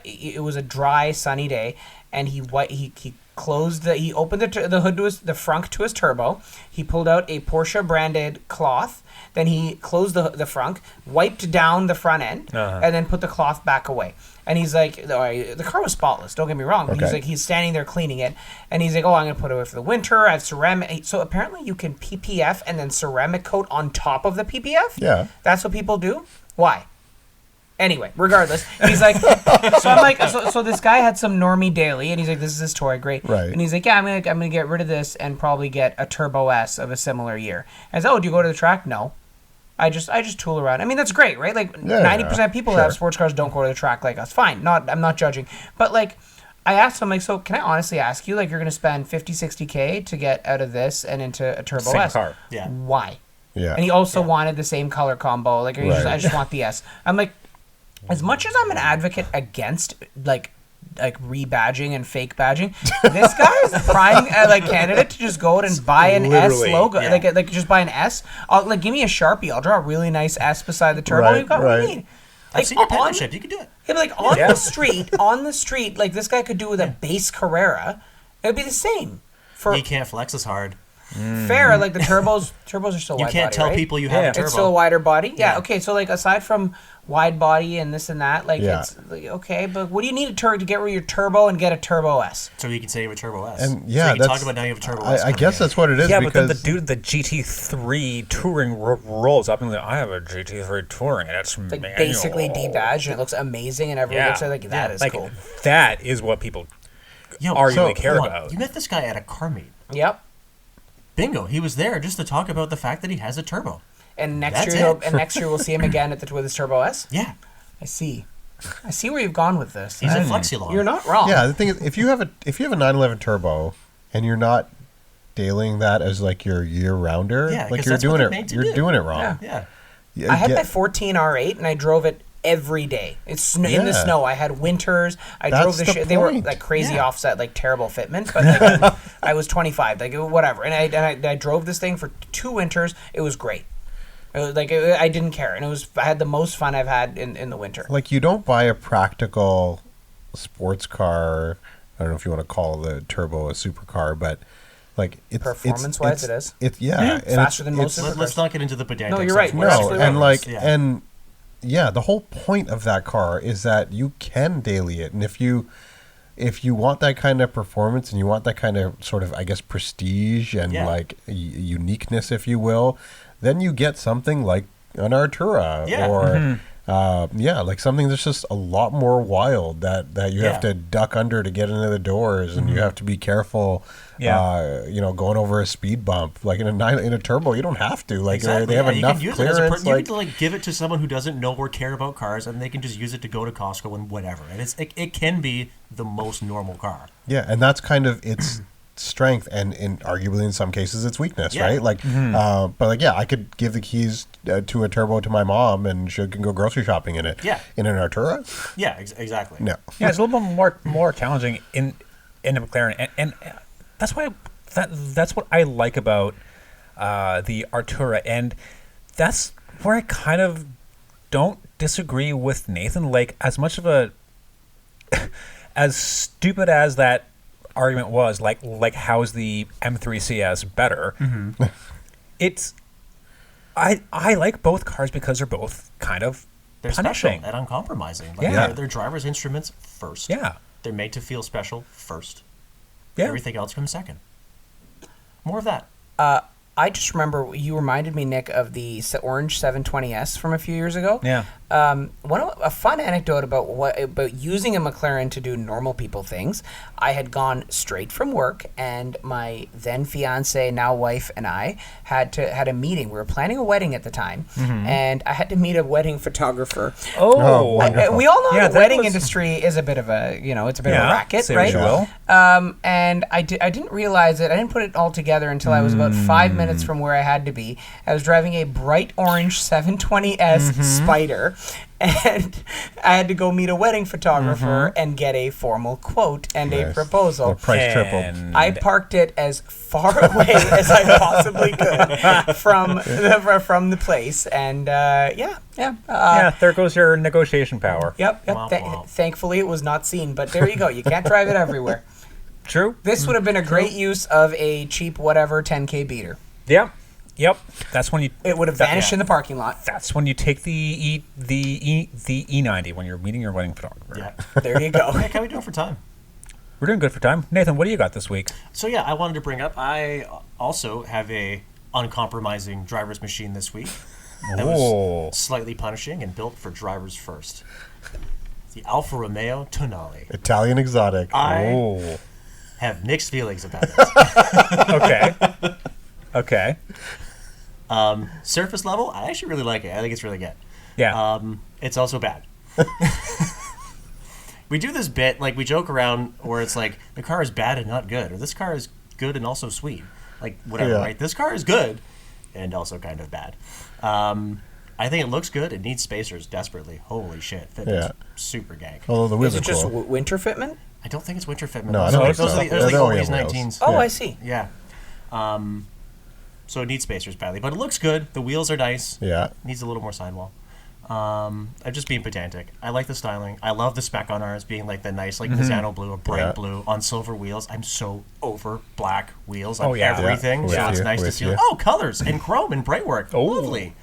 Speaker 2: it was a dry, sunny day. And he opened the hood to the frunk to his turbo. He pulled out a Porsche branded cloth. Then he closed the frunk, wiped down the front end, and then put the cloth back away. And he's like, the car was spotless, don't get me wrong. But he's standing there cleaning it. And he's like, I'm going to put it away for the winter. I have ceramic. So apparently you can PPF and then ceramic coat on top of the PPF?
Speaker 4: Yeah.
Speaker 2: That's what people do? Why? Anyway, regardless, he's like, so I'm like, so this guy had some normie daily, and he's like, this is his toy, great.
Speaker 4: Right.
Speaker 2: And he's like, yeah, I'm gonna get rid of this and probably get a Turbo S of a similar year. I said, do you go to the track? No. I just tool around. I mean, that's great, right? Like 90% of people that have sports cars don't go to the track like us. Fine, I'm not judging. But like, I asked him, like, so can I honestly ask you, like, you're gonna spend 50, 60K to get out of this and into a Turbo
Speaker 1: Same
Speaker 2: S?
Speaker 1: car.
Speaker 3: Yeah.
Speaker 2: Why?
Speaker 4: Yeah.
Speaker 2: And he also wanted the same color combo. Like, I just want the S. I'm like, as much as I'm an advocate against like rebadging and fake badging, this guy is a prime candidate to just go out and buy an
Speaker 1: Literally,
Speaker 2: S logo.
Speaker 3: yeah.
Speaker 2: Like just buy an S. Give me a Sharpie. I'll draw a really nice S beside the turbo.
Speaker 4: Right,
Speaker 2: You've got what
Speaker 4: right.
Speaker 2: you need.
Speaker 3: I've seen your penmanship. You can do it.
Speaker 2: Yeah, but like on the street, like this guy could do with a base Carrera. It would be the same.
Speaker 3: He can't flex as hard.
Speaker 2: Fair, like the turbos are still
Speaker 3: You
Speaker 2: wide
Speaker 3: can't
Speaker 2: body,
Speaker 3: tell
Speaker 2: right?
Speaker 3: people you have a turbo.
Speaker 2: It's still a wider body. Yeah.
Speaker 3: Yeah.
Speaker 2: Okay. So like aside from wide body and this and that, like it's like, okay, but what do you need to get rid of your turbo and get a Turbo S?
Speaker 3: So you can say you have a Turbo S.
Speaker 4: And
Speaker 3: so you can
Speaker 4: that's,
Speaker 3: talk about now you have a Turbo S.
Speaker 4: I guess that's what it is.
Speaker 1: Yeah,
Speaker 4: because
Speaker 1: but then the GT3 touring rolls up and like, I have a GT3 touring, and it's
Speaker 2: Like
Speaker 1: manual.
Speaker 2: basically debadged and it looks amazing and everyone looks at it like that is
Speaker 1: like,
Speaker 2: cool.
Speaker 1: That is what people
Speaker 3: Yo,
Speaker 1: arguably care
Speaker 3: hold on.
Speaker 1: about.
Speaker 3: You met this guy at a car meet.
Speaker 2: Yep.
Speaker 3: Bingo. He was there just to talk about the fact that he has a turbo.
Speaker 2: And next
Speaker 3: That's
Speaker 2: year,
Speaker 3: it.
Speaker 2: next year we'll see him again with his Turbo S.
Speaker 3: Yeah.
Speaker 2: I see where you've gone with this.
Speaker 3: He's a Flexilon.
Speaker 2: You're not wrong.
Speaker 4: Yeah, the thing is, if you have a 911 turbo and you're not dailying that as like your year rounder,
Speaker 3: Yeah,
Speaker 4: like
Speaker 3: 'cause
Speaker 4: you're
Speaker 3: that's what
Speaker 4: doing
Speaker 3: they're
Speaker 4: it,
Speaker 3: made to
Speaker 4: you're
Speaker 3: do.
Speaker 4: doing it wrong.
Speaker 3: Yeah.
Speaker 4: Yeah,
Speaker 2: I had my 14 R8 and I drove it every day. It's in the
Speaker 4: Yeah.
Speaker 2: snow. I had winters. I
Speaker 4: That's
Speaker 2: drove the
Speaker 4: the
Speaker 2: shit. They were
Speaker 4: point.
Speaker 2: like crazy
Speaker 3: Yeah.
Speaker 2: offset, like terrible fitment. But like, I was 25, like whatever. And I drove this thing for 2 winters. It was great. It was like I didn't care, and I had the most fun I've had in the winter.
Speaker 4: Like you don't buy a practical sports car. I don't know if you want to call the turbo a supercar, but like it's
Speaker 2: Performance-wise, it is.
Speaker 4: It's and
Speaker 2: faster than most
Speaker 4: it's-
Speaker 2: of
Speaker 3: Let's not get into the pedantic
Speaker 2: No, you're
Speaker 3: stuff.
Speaker 2: right.
Speaker 3: We're
Speaker 2: No,
Speaker 3: actually
Speaker 4: and
Speaker 3: roads.
Speaker 4: like and yeah, the whole point of that car is that you can daily it, and if you if you want that kind of performance and you want that kind of sort of, I guess, prestige and
Speaker 3: Yeah.
Speaker 4: like uniqueness, if you will, then you get something like an Artura
Speaker 3: Yeah.
Speaker 4: or like something that's just a lot more wild that you have
Speaker 3: Yeah.
Speaker 4: to duck under to get into the doors, and you have to be careful.
Speaker 1: Yeah.
Speaker 4: Going over a speed bump like in a turbo, you don't have to. Like
Speaker 3: Exactly.
Speaker 4: they have
Speaker 3: Yeah, you
Speaker 4: enough
Speaker 3: can use
Speaker 4: clearance.
Speaker 3: It as a you
Speaker 4: like,
Speaker 3: need to like give it to someone who doesn't know or care about cars, and they can just use it to go to Costco and whatever. And it can be the most normal car.
Speaker 4: yeah, and that's kind of its strength, and arguably in some cases its weakness,
Speaker 3: Yeah.
Speaker 4: right? Like, but like, yeah, I could give the keys to a turbo to my mom, and she can go grocery shopping in it.
Speaker 3: Yeah.
Speaker 4: In an Artura,
Speaker 3: Yeah, exactly.
Speaker 4: no.
Speaker 1: Yeah, it's a little bit more challenging in a McLaren, and that's why that's what I like about the Artura, and that's where I kind of don't disagree with Nathan. Like, as much of a as stupid as that argument was, like how's the M3 CS better? It's I like both cars because they're both kind of
Speaker 3: They're
Speaker 1: punishing.
Speaker 3: special and uncompromising. Like,
Speaker 1: Yeah.
Speaker 3: they're driver's instruments first.
Speaker 1: Yeah.
Speaker 3: They're made to feel special first.
Speaker 1: Yeah.
Speaker 3: Everything else comes second. More of that.
Speaker 2: I just remember you reminded me, Nick, of the orange 720S from a few years ago.
Speaker 1: Yeah.
Speaker 2: A fun anecdote about using a McLaren to do normal people things. I had gone straight from work, and my then fiance, now wife, and I had a meeting. We were planning a wedding at the time, and I had to meet a wedding photographer.
Speaker 4: Oh, wonderful.
Speaker 2: We all know
Speaker 1: Yeah,
Speaker 2: the
Speaker 1: that
Speaker 2: wedding
Speaker 1: was-
Speaker 2: industry is a bit of a it's a bit of a
Speaker 1: Yeah,
Speaker 2: racket,
Speaker 1: say what
Speaker 2: right?
Speaker 1: you will.
Speaker 2: And I didn't realize it. I didn't put it all together until I was about 5 minutes from where I had to be. I was driving a bright orange 720S Spider, and I had to go meet a wedding photographer and get a formal quote and a
Speaker 4: Nice.
Speaker 2: proposal.
Speaker 4: The price tripled.
Speaker 1: And
Speaker 2: I parked it as far away as I possibly could from the place, and
Speaker 1: yeah, there goes your negotiation power.
Speaker 2: Yep.
Speaker 3: Womp womp.
Speaker 2: Thankfully, it was not seen, but there you go. You can't drive it everywhere.
Speaker 1: True.
Speaker 2: This would have been a great use of a cheap whatever 10K beater.
Speaker 1: Yep. That's when you.
Speaker 2: It would have vanished in the parking lot.
Speaker 1: That's when you take the E90 when you're meeting your wedding photographer.
Speaker 3: Yeah.
Speaker 2: There you go.
Speaker 3: Nick, how are we doing for time?
Speaker 1: We're doing good for time. Nathan, what do you got this week?
Speaker 3: So yeah, I wanted to bring up, I also have a uncompromising driver's machine this week that
Speaker 1: Oh.
Speaker 3: was slightly punishing and built for drivers first. The Alfa Romeo Tonale.
Speaker 4: Italian exotic.
Speaker 3: I
Speaker 1: Oh.
Speaker 3: have mixed feelings about this.
Speaker 1: Okay.
Speaker 3: Surface level, I actually really like it. I think it's really good.
Speaker 1: Yeah.
Speaker 3: It's also bad. We do this bit, like we joke around where it's like the car is bad and not good, or this car is good and also sweet. Like whatever,
Speaker 4: Yeah.
Speaker 3: right? This car is good and also kind of bad. I think it looks good. It needs spacers desperately. Holy shit. Fitment's super gank.
Speaker 4: Although the wheels
Speaker 2: Is
Speaker 4: are
Speaker 2: it just
Speaker 4: cool.
Speaker 2: winter fitment?
Speaker 3: I don't think it's winter fitment.
Speaker 4: No, I
Speaker 3: those
Speaker 4: don't
Speaker 3: are,
Speaker 4: think
Speaker 3: those
Speaker 4: so.
Speaker 3: are the, those are the
Speaker 4: They're
Speaker 3: always
Speaker 4: OEM wheels.
Speaker 3: 19s.
Speaker 2: Oh,
Speaker 4: Yeah.
Speaker 2: I see.
Speaker 3: Yeah. So it needs spacers badly, but it looks good. The wheels are nice.
Speaker 4: Yeah.
Speaker 3: Needs a little more sidewall. I'm just being pedantic. I like the styling. I love the spec on ours being like the nice, like Pisano blue or bright
Speaker 4: Yeah.
Speaker 3: blue on silver wheels. I'm so over black wheels on
Speaker 1: Oh, yeah.
Speaker 3: everything.
Speaker 4: Yeah.
Speaker 3: So
Speaker 4: With
Speaker 3: it's
Speaker 4: you,
Speaker 3: nice to
Speaker 4: with
Speaker 3: see,
Speaker 4: you.
Speaker 3: like, oh, colors and chrome and bright work.
Speaker 1: Oh.
Speaker 3: Lovely.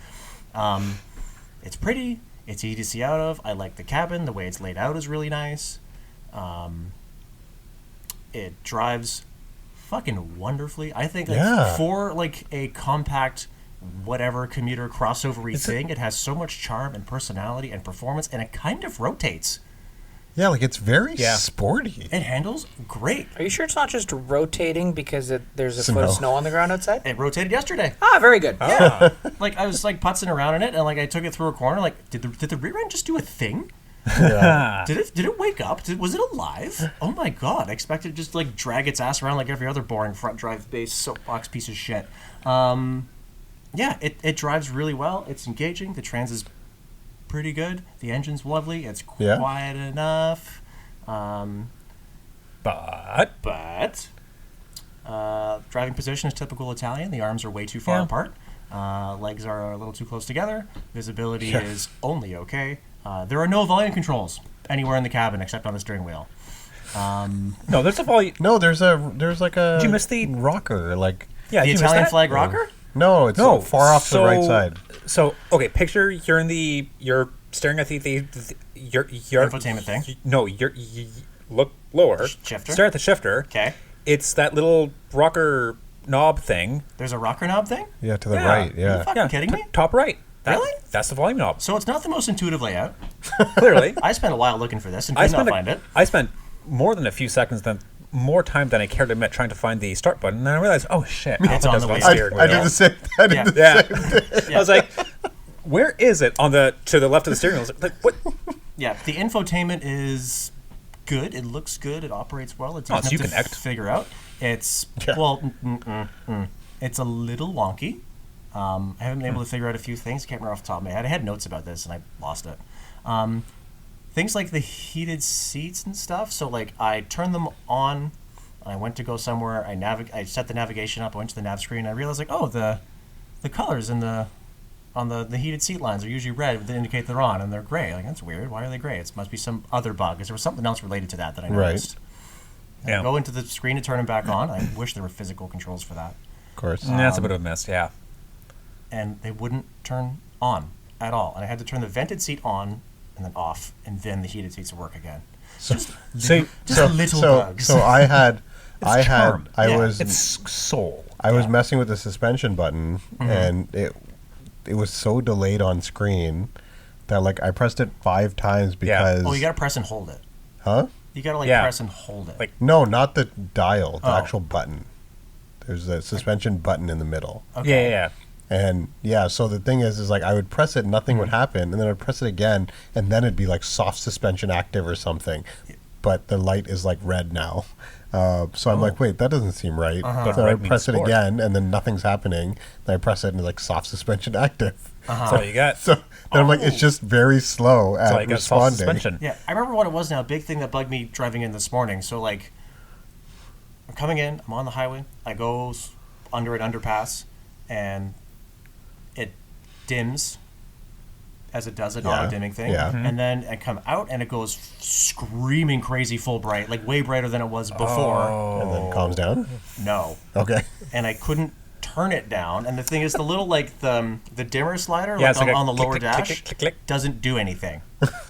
Speaker 3: It's pretty. It's easy to see out of. I like the cabin. The way it's laid out is really nice. It drives fucking wonderfully. I think like,
Speaker 4: Yeah.
Speaker 3: for like a compact whatever commuter crossover-y
Speaker 1: Is it-
Speaker 3: thing, it has so much charm and personality and performance, and it kind of rotates.
Speaker 4: Yeah, like it's very
Speaker 1: Yeah.
Speaker 4: sporty.
Speaker 3: It handles great.
Speaker 2: Are you sure it's not just rotating because there's a
Speaker 4: Snow.
Speaker 2: foot of snow on the ground outside?
Speaker 3: It rotated yesterday.
Speaker 2: Ah, very good.
Speaker 3: Yeah. Like I was like putzing around in it, and like I took it through a corner. Like, did the rear end just do a thing? Did it wake up? Was it alive? Oh my god! I expected it to just like drag its ass around like every other boring front drive based soapbox piece of shit. Yeah, it drives really well. It's engaging. The trans is pretty good. The engine's lovely. It's
Speaker 4: Yeah.
Speaker 3: quiet enough.
Speaker 1: But
Speaker 3: But driving position is typical Italian. The arms are way too far
Speaker 1: Yeah.
Speaker 3: apart. Legs are a little too close together. Visibility is only okay. There are no volume controls anywhere in the cabin except on the steering wheel.
Speaker 1: no, there's a volume.
Speaker 4: No, there's like a.
Speaker 1: Did you miss the-
Speaker 4: rocker? Like
Speaker 1: Yeah,
Speaker 3: The
Speaker 1: did you miss
Speaker 3: Italian
Speaker 1: that?
Speaker 3: flag rocker?
Speaker 4: no, it's
Speaker 1: No,
Speaker 4: far off to the right side.
Speaker 1: So okay, picture you're staring at the your
Speaker 3: Infotainment thing?
Speaker 1: No, look lower,
Speaker 3: Shifter?
Speaker 1: stare at the shifter.
Speaker 3: Okay.
Speaker 1: It's that little rocker knob thing.
Speaker 3: There's a rocker knob thing?
Speaker 4: Yeah, to the
Speaker 1: Yeah.
Speaker 4: right.
Speaker 3: Are you
Speaker 4: Yeah.
Speaker 3: fucking kidding me?
Speaker 1: Top right.
Speaker 3: Really?
Speaker 1: That's the volume knob.
Speaker 3: So it's not the most intuitive layout.
Speaker 1: Clearly.
Speaker 3: I spent a while looking for this and could not find it.
Speaker 1: I spent more than a few seconds, more time than I care to admit trying to find the start button, and then I realized, oh shit,
Speaker 3: It's
Speaker 1: Alpha
Speaker 3: on
Speaker 1: does
Speaker 3: the
Speaker 1: it on
Speaker 3: way.
Speaker 1: the steering
Speaker 4: I
Speaker 1: wheel.
Speaker 4: did the same. I did
Speaker 3: Yeah.
Speaker 4: the
Speaker 1: Yeah.
Speaker 4: same thing.
Speaker 1: I was like, where is it on to the left of the steering wheel? I was like, what?
Speaker 3: Yeah, the infotainment is good. It looks good. It operates well. It's easy
Speaker 1: so
Speaker 3: enough
Speaker 1: you
Speaker 3: to
Speaker 1: connect.
Speaker 3: figure out. It's
Speaker 4: Yeah.
Speaker 3: it's a little wonky. I haven't been able to figure out a few things. I can't remember off the top of my head. I had notes about this and I lost it. Things like the heated seats and stuff. So like I turned them on. I went to go somewhere. I set the navigation up. I went to the nav screen. I realized like, oh, the colors on the heated seat lines are usually red that indicate they're on, and they're gray. Like, that's weird. Why are they gray? It must be some other bug. Because there was something else related to that I noticed. And
Speaker 1: Yeah.
Speaker 3: I go into the screen to turn them back on. I wish there were physical controls for that.
Speaker 4: Of course.
Speaker 1: That's a bit of a miss, yeah.
Speaker 3: And they wouldn't turn on at all. And I had to turn the vented seat on and then off, and then the heated seats would work again. Just little bugs.
Speaker 4: So I had,
Speaker 1: charm.
Speaker 3: Yeah.
Speaker 1: It's soul.
Speaker 4: I was messing with the suspension button, and it was so delayed on screen that like I pressed it 5 times because.
Speaker 3: Oh, you gotta press and hold it.
Speaker 4: Huh?
Speaker 3: You gotta
Speaker 1: Yeah.
Speaker 3: press and hold it.
Speaker 1: Like-
Speaker 4: No, not the dial. The
Speaker 3: Oh.
Speaker 4: actual button. There's a suspension button in the middle.
Speaker 3: Okay.
Speaker 1: Yeah.
Speaker 4: And yeah, so the thing is like I would press it, nothing would happen, and then I'd press it again, and then it'd be like soft suspension active or something. But the light is like red now. So I'm like, wait, that doesn't seem right.
Speaker 1: But
Speaker 4: So I
Speaker 1: red means
Speaker 4: press it
Speaker 1: sport.
Speaker 4: again, and then nothing's happening. Then I press it, and it's like soft suspension active.
Speaker 1: That's all you got.
Speaker 4: So then I'm like, it's just very slow
Speaker 1: That's all
Speaker 4: at
Speaker 1: you got. Soft
Speaker 4: responding.
Speaker 1: suspension.
Speaker 3: Yeah, I remember what it was now. A big thing that bugged me driving in this morning. So, like, I'm coming in, I'm on the highway, I go under an underpass, and it dims as it does an
Speaker 4: Yeah,
Speaker 3: auto-dimming thing.
Speaker 4: yeah.
Speaker 3: And then I come out, and it goes screaming crazy full bright, like way brighter than it was before.
Speaker 4: And then calms down.
Speaker 3: No.
Speaker 4: Okay.
Speaker 3: And I couldn't turn it down. And the thing is, the little, like, the dimmer slider
Speaker 1: Yeah,
Speaker 3: like
Speaker 1: it's like a
Speaker 3: on the
Speaker 1: click,
Speaker 3: lower
Speaker 1: click,
Speaker 3: dash
Speaker 1: click, click, click.
Speaker 3: doesn't do anything.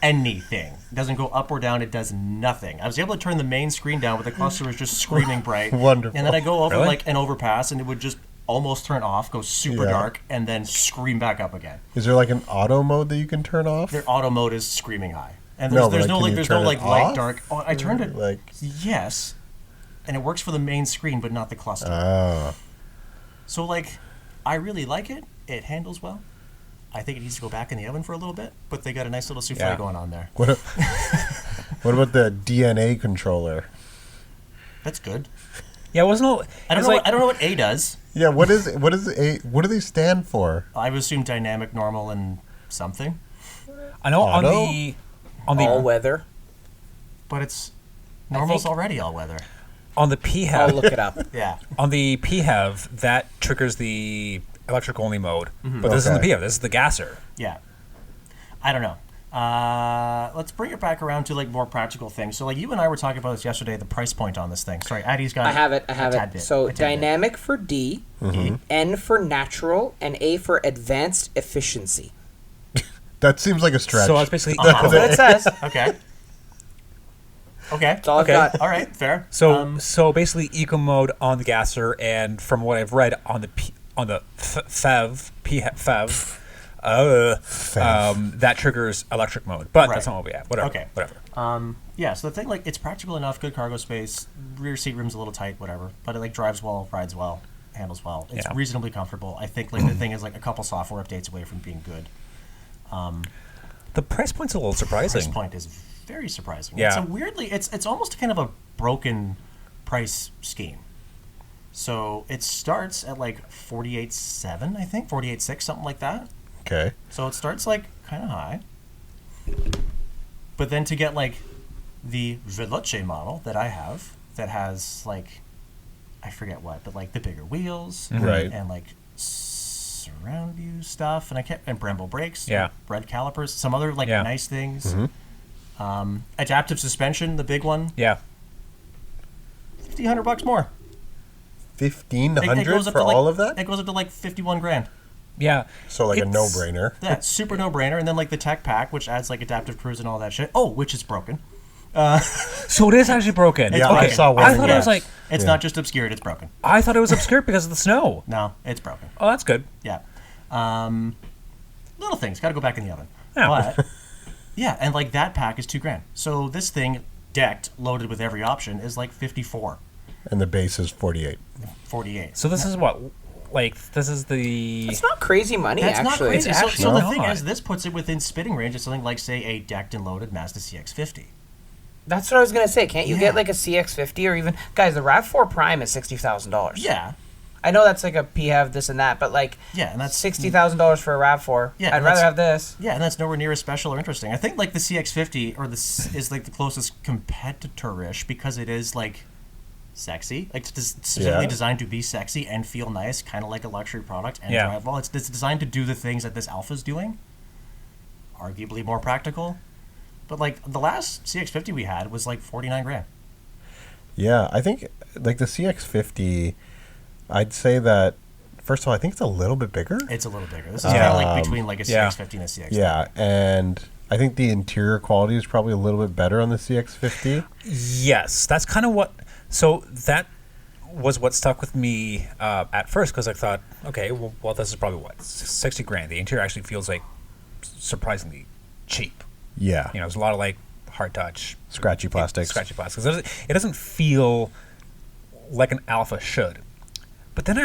Speaker 3: Anything. It doesn't go up or down. It does nothing. I was able to turn the main screen down, but the cluster was just screaming bright.
Speaker 4: Wonderful.
Speaker 3: And then I go over,
Speaker 1: Really?
Speaker 3: like, an overpass, and it would just almost turn off, go super
Speaker 4: Yeah.
Speaker 3: dark, and then scream back up again.
Speaker 4: Is there like an auto mode that you can turn off?
Speaker 3: Their auto mode is screaming high. And
Speaker 4: No,
Speaker 3: there's
Speaker 4: but,
Speaker 3: no
Speaker 4: like, can
Speaker 3: like
Speaker 4: you
Speaker 3: there's no
Speaker 4: turn it
Speaker 3: like light
Speaker 4: off?
Speaker 3: dark. Oh, I turned it
Speaker 4: Like,
Speaker 3: yes. And it works for the main screen but not the cluster. So like I really like it. It handles well. I think it needs to go back in the oven for a little bit, but they got a nice little souffle
Speaker 1: Yeah.
Speaker 3: going on there.
Speaker 4: what? What about the DNA controller?
Speaker 3: That's good.
Speaker 1: Yeah, it wasn't.
Speaker 3: I don't know. I don't know what A does.
Speaker 4: Yeah, what is A? What do they stand for?
Speaker 3: I would assume dynamic, normal, and something.
Speaker 1: I know
Speaker 4: Auto?
Speaker 1: on the
Speaker 2: All weather.
Speaker 3: But it's normal's
Speaker 2: think-
Speaker 3: already all weather.
Speaker 1: on the
Speaker 2: I'll
Speaker 1: PHEV
Speaker 2: look it up.
Speaker 3: Yeah.
Speaker 1: on the PHEV that triggers the electric only mode. But this isn't the
Speaker 4: Okay.
Speaker 1: PHEV. This is the gasser.
Speaker 3: Yeah. I don't know. Let's bring it back around to like more practical things. So like you and I were talking about this yesterday, the price point on this thing. Sorry, Addie's got
Speaker 2: I have it.
Speaker 3: a tad bit,
Speaker 2: So
Speaker 3: a tad bit.
Speaker 2: dynamic for D, N for natural, and A for advanced efficiency.
Speaker 4: That seems like a stretch.
Speaker 1: So it's basically
Speaker 2: That's what it says.
Speaker 3: Okay. Okay.
Speaker 2: That's all
Speaker 1: Okay.
Speaker 2: I've got.
Speaker 3: All right. Fair.
Speaker 1: So basically eco mode on the gasser, and from what I've read on the PHEV, that triggers electric mode. But that's
Speaker 3: Right.
Speaker 1: not what we have. Whatever.
Speaker 3: Okay.
Speaker 1: Whatever.
Speaker 3: Yeah. So the thing, like, it's practical enough, good cargo space, rear seat room's a little tight, whatever. But it like drives well, rides well, handles well. It's
Speaker 1: Yeah.
Speaker 3: reasonably comfortable. I think like the thing is like a couple software updates away from being good.
Speaker 1: The price point's a little
Speaker 3: Price
Speaker 1: surprising.
Speaker 3: point is very surprising.
Speaker 1: Yeah.
Speaker 3: It's a weirdly, it's almost kind of a broken price scheme. So it starts at like 48.7, I think 48.6, something like that.
Speaker 4: okay.
Speaker 3: So it starts like kind of high. But then to get like the Veloce model that I have, that has like, I forget what, but like the bigger wheels,
Speaker 4: Right.
Speaker 3: and like surround view stuff, and Brembo brakes,
Speaker 1: Yeah.
Speaker 3: red calipers, some other like
Speaker 1: Yeah.
Speaker 3: nice things. Adaptive suspension, the big one,
Speaker 1: Yeah.
Speaker 3: $1,500 more. It- it
Speaker 4: $1,500
Speaker 3: goes up
Speaker 4: for
Speaker 3: to, like-
Speaker 4: all of that?
Speaker 3: It goes up to like 51 grand.
Speaker 1: Yeah.
Speaker 4: So like a
Speaker 1: It's-
Speaker 4: no-brainer.
Speaker 3: Yeah, super no brainer. And then like the tech pack, which adds like adaptive cruise and all that shit. Oh, which is broken.
Speaker 1: So it is actually broken.
Speaker 4: Yeah,
Speaker 3: broken.
Speaker 4: I saw one.
Speaker 1: I thought it was
Speaker 4: yeah.
Speaker 1: like.
Speaker 3: It's not just obscured; it's broken.
Speaker 1: I thought it was obscured because of the snow.
Speaker 3: No, it's broken.
Speaker 1: Oh, that's good.
Speaker 3: Yeah. Little things. Got to go back in the oven.
Speaker 1: Yeah.
Speaker 3: But yeah, and like that pack is $2,000. So this thing decked, loaded with every option, is like 54,
Speaker 4: And the base is 48.
Speaker 3: 48.
Speaker 1: So this is what, like, this is the.
Speaker 2: It's not crazy money,
Speaker 3: That's
Speaker 2: actually.
Speaker 3: not crazy.
Speaker 2: It's
Speaker 3: So,
Speaker 2: actually
Speaker 3: so the
Speaker 1: not.
Speaker 3: thing is, this puts it within spitting range of something like, say, a decked and loaded Mazda CX-50.
Speaker 2: That's what I was gonna say. Can't you
Speaker 3: Yeah.
Speaker 2: get like a CX-50 or even guys? The Rav4 Prime is $60,000.
Speaker 3: Yeah.
Speaker 2: I know that's like a PHEV, this and that, but like
Speaker 3: Yeah, and that's
Speaker 2: $60,000 for a Rav4.
Speaker 3: Yeah,
Speaker 2: I'd
Speaker 3: and
Speaker 2: rather
Speaker 3: that's-
Speaker 2: have this.
Speaker 3: Yeah, and that's nowhere near as special or interesting. I think like the CX-50 is like the closest competitor-ish because it is like sexy, like it's specifically
Speaker 4: Yeah.
Speaker 3: designed to be sexy and feel nice, kind of like a luxury product and
Speaker 1: Yeah.
Speaker 3: drive well. It's designed to do the things that this Alpha's doing, arguably more practical. But like the last CX-50 we had was like $49,000.
Speaker 4: Yeah, I think like the CX-50, I'd say that, first of all, I think it's a little bit bigger.
Speaker 3: It's a little bigger. This is kind of like between like a
Speaker 1: yeah.
Speaker 3: CX-50 and a CX-50.
Speaker 4: Yeah, and I think the interior quality is probably a little bit better on the CX-50.
Speaker 1: Yes, that's kind of what. So that was what stuck with me at first because I thought, okay, well, this is probably what $60,000. The interior actually feels like surprisingly cheap.
Speaker 4: Yeah.
Speaker 1: You know, there's a lot of like hard touch,
Speaker 4: Scratchy plastics.
Speaker 1: scratchy plastics. It doesn't feel like an Alpha should. But then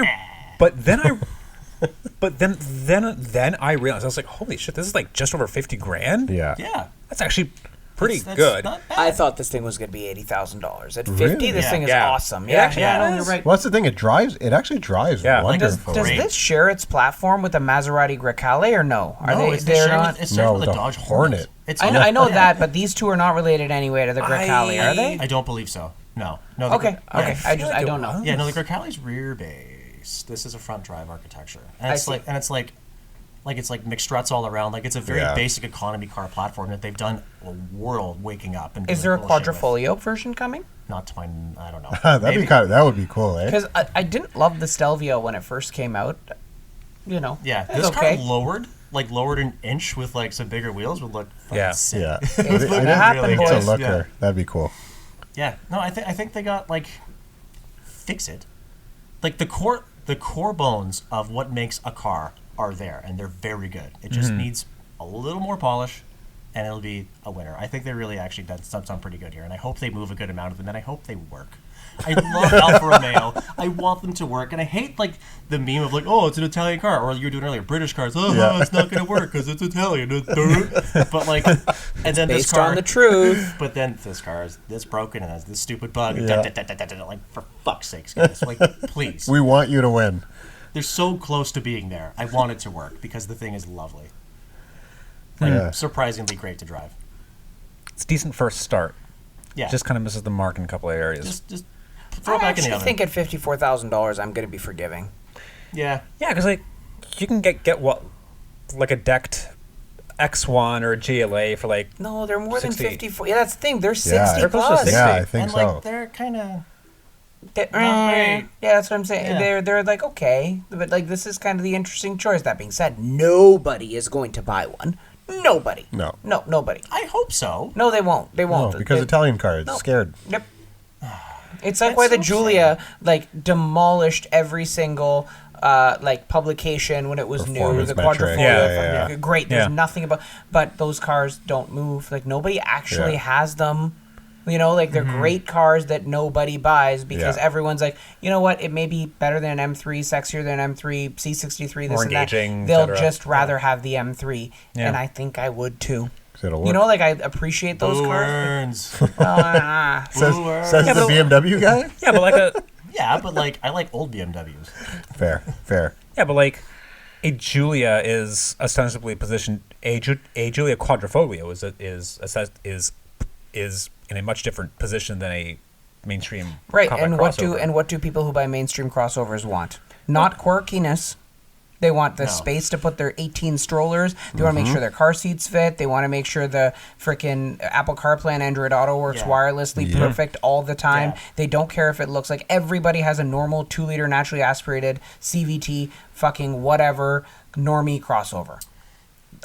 Speaker 1: I realized I was like, holy shit, this is like just over $50,000.
Speaker 4: Yeah.
Speaker 3: Yeah.
Speaker 1: That's actually pretty
Speaker 3: That's
Speaker 1: good.
Speaker 3: Not bad.
Speaker 2: I thought this thing was gonna be $80,000. At 50,
Speaker 4: Really?
Speaker 2: this
Speaker 3: Yeah.
Speaker 2: thing is
Speaker 1: Yeah.
Speaker 2: awesome.
Speaker 1: It
Speaker 2: Yeah,
Speaker 1: actually
Speaker 2: yeah, no,
Speaker 1: is.
Speaker 2: you're right.
Speaker 4: Well, that's the thing. It actually drives
Speaker 1: Yeah. Like,
Speaker 4: wonderful.
Speaker 2: Does
Speaker 3: Great.
Speaker 2: this share its platform with the Maserati Grecale or no? Are
Speaker 3: No,
Speaker 2: they?
Speaker 3: it's
Speaker 2: They're
Speaker 3: shared
Speaker 2: not.
Speaker 3: with, it's shared
Speaker 4: No,
Speaker 3: with a
Speaker 4: the
Speaker 3: Dodge
Speaker 4: Hornet.
Speaker 3: It's
Speaker 2: I know
Speaker 3: yeah.
Speaker 2: that, but these two are not related anyway to the Grecale, are they?
Speaker 3: I don't believe so. No. The
Speaker 2: Okay,
Speaker 3: yeah.
Speaker 2: okay. I don't know.
Speaker 3: Yeah, no, the Grecale's rear base. This is a front drive architecture, and
Speaker 2: I
Speaker 3: it's
Speaker 2: see.
Speaker 3: it's like McStruts all around. Like it's a very
Speaker 4: Yeah.
Speaker 3: basic economy car platform that they've done a world waking up. And
Speaker 2: Is
Speaker 3: doing
Speaker 2: there a
Speaker 3: bullshit with.
Speaker 2: quadrifolio version coming?
Speaker 3: Not to my, I don't know.
Speaker 4: That would be cool, eh?
Speaker 2: Because I didn't love the Stelvio when it first came out. You know.
Speaker 3: Yeah,
Speaker 2: it's
Speaker 3: this
Speaker 2: okay.
Speaker 3: car lowered an inch with like some bigger wheels would look fucking
Speaker 1: Yeah.
Speaker 3: sick.
Speaker 4: Yeah.
Speaker 2: It's
Speaker 4: It
Speaker 2: gonna happen,
Speaker 4: it's
Speaker 2: boys.
Speaker 4: a looker.
Speaker 3: Yeah.
Speaker 4: That'd be cool.
Speaker 3: Yeah, no, I think they got like fix it. Like the core bones of what makes a car are there, and they're very good. It just needs a little more polish, and it'll be a winner. I think they really actually done something pretty good here, and I hope they move a good amount of them, and I hope they work. I love Alfa Romeo. I want them to work, and I hate like the meme of like, oh, it's an Italian car, or you were doing earlier, British cars. Oh,
Speaker 4: Yeah.
Speaker 3: it's not going to work because it's Italian. But like, and then this
Speaker 2: Based
Speaker 3: car,
Speaker 2: on the truth.
Speaker 3: but then this car is this broken and has this stupid bug.
Speaker 4: Yeah.
Speaker 3: Like, for fuck's sakes, guys. Like, please.
Speaker 4: We want you to win.
Speaker 3: They're so close to being there. I want it to work because the thing is lovely. Like,
Speaker 4: Yeah.
Speaker 3: surprisingly great to drive.
Speaker 1: It's a decent first start.
Speaker 3: Yeah.
Speaker 1: Just kind of misses the mark in a couple of areas.
Speaker 3: Just throw it
Speaker 2: I
Speaker 3: back in the
Speaker 2: actually
Speaker 3: oven.
Speaker 2: think at $54,000, I'm going to be forgiving.
Speaker 3: Yeah.
Speaker 1: Yeah, because like you can get what like a decked X1 or a GLA for like
Speaker 2: No, they're more
Speaker 1: 60.
Speaker 2: than 54. Yeah, that's the thing. They're 60
Speaker 4: Yeah.
Speaker 1: They're close to
Speaker 2: plus.
Speaker 1: 60.
Speaker 4: Yeah, I think
Speaker 3: And
Speaker 4: so.
Speaker 3: like they're kind of
Speaker 2: They're-
Speaker 3: great.
Speaker 2: Yeah, that's what I'm saying.
Speaker 3: Yeah.
Speaker 2: They're like okay, but like this is kind of the interesting choice. That being said, nobody is going to buy one. Nobody.
Speaker 4: No.
Speaker 2: No, nobody.
Speaker 3: I hope so.
Speaker 2: No, they won't. They
Speaker 4: No,
Speaker 2: won't.
Speaker 4: because
Speaker 2: They-
Speaker 4: Italian cars,
Speaker 2: No.
Speaker 4: scared.
Speaker 2: Yep. It's like
Speaker 3: That's
Speaker 2: why the
Speaker 3: so
Speaker 2: Giulia like demolished every single like publication when it was new.
Speaker 4: Performance
Speaker 2: The
Speaker 4: metric.
Speaker 2: quadrifoglio.
Speaker 1: Yeah,
Speaker 4: yeah.
Speaker 2: Great. There's
Speaker 1: Yeah.
Speaker 2: nothing about. But those cars don't move. Like nobody actually
Speaker 4: Yeah.
Speaker 2: has them. You know, like they're great cars that nobody buys because
Speaker 4: Yeah.
Speaker 2: everyone's like, you know what? It may be better than an M3, sexier than an M3, C63, this
Speaker 1: More
Speaker 2: and that.
Speaker 1: engaging, et
Speaker 2: They'll
Speaker 1: cetera.
Speaker 2: just rather have the M3,
Speaker 1: Yeah.
Speaker 2: and I think I would too.
Speaker 4: 'Cause it'll work.
Speaker 2: You know, like I appreciate those
Speaker 3: Who
Speaker 2: cars.
Speaker 3: earns?
Speaker 2: Ah.
Speaker 4: says
Speaker 3: Who earns?
Speaker 4: says
Speaker 1: Yeah,
Speaker 4: the
Speaker 1: but-
Speaker 4: BMW guy.
Speaker 1: yeah, but like a
Speaker 3: Yeah, but like I like old BMWs.
Speaker 4: Fair.
Speaker 1: yeah, but like a Giulia is ostensibly positioned. A Giulia quadrifoglio is in a much different position than a mainstream
Speaker 2: Right,
Speaker 1: compact
Speaker 2: and what do people who buy mainstream crossovers want? Not quirkiness. They want the
Speaker 3: No.
Speaker 2: space to put their 18 strollers. They want to make sure their car seats fit. They want to make sure the freaking Apple CarPlay and Android Auto works
Speaker 3: Yeah.
Speaker 2: wirelessly perfect all the time.
Speaker 3: Yeah.
Speaker 2: They don't care if it looks like everybody has a normal 2-liter naturally aspirated CVT fucking whatever normie crossover.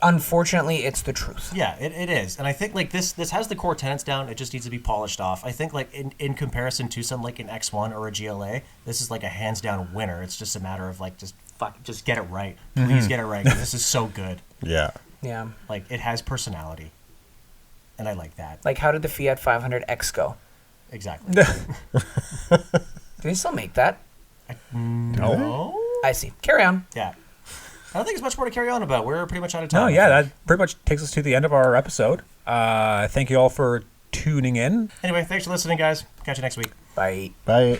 Speaker 2: unfortunately, it's the truth.
Speaker 3: Yeah, it is. And I think like this has the core tenets down. It just needs to be polished off. I think like in comparison to some like an X1 or a GLA, this is like a hands down winner. It's just a matter of like just get it right. Please get it right, 'cause this is so good.
Speaker 4: Yeah.
Speaker 2: Yeah.
Speaker 3: Like it has personality. And I like that.
Speaker 2: Like, how did the Fiat 500X go?
Speaker 3: Exactly.
Speaker 2: Do they still make that?
Speaker 3: No.
Speaker 2: I see. Carry on.
Speaker 3: Yeah. I don't think there's much more to carry on about. We're pretty much out of time.
Speaker 1: No, yeah, that pretty much takes us to the end of our episode. Thank you all for tuning in.
Speaker 3: Anyway, thanks for listening, guys. Catch you next week.
Speaker 2: Bye.
Speaker 4: Bye.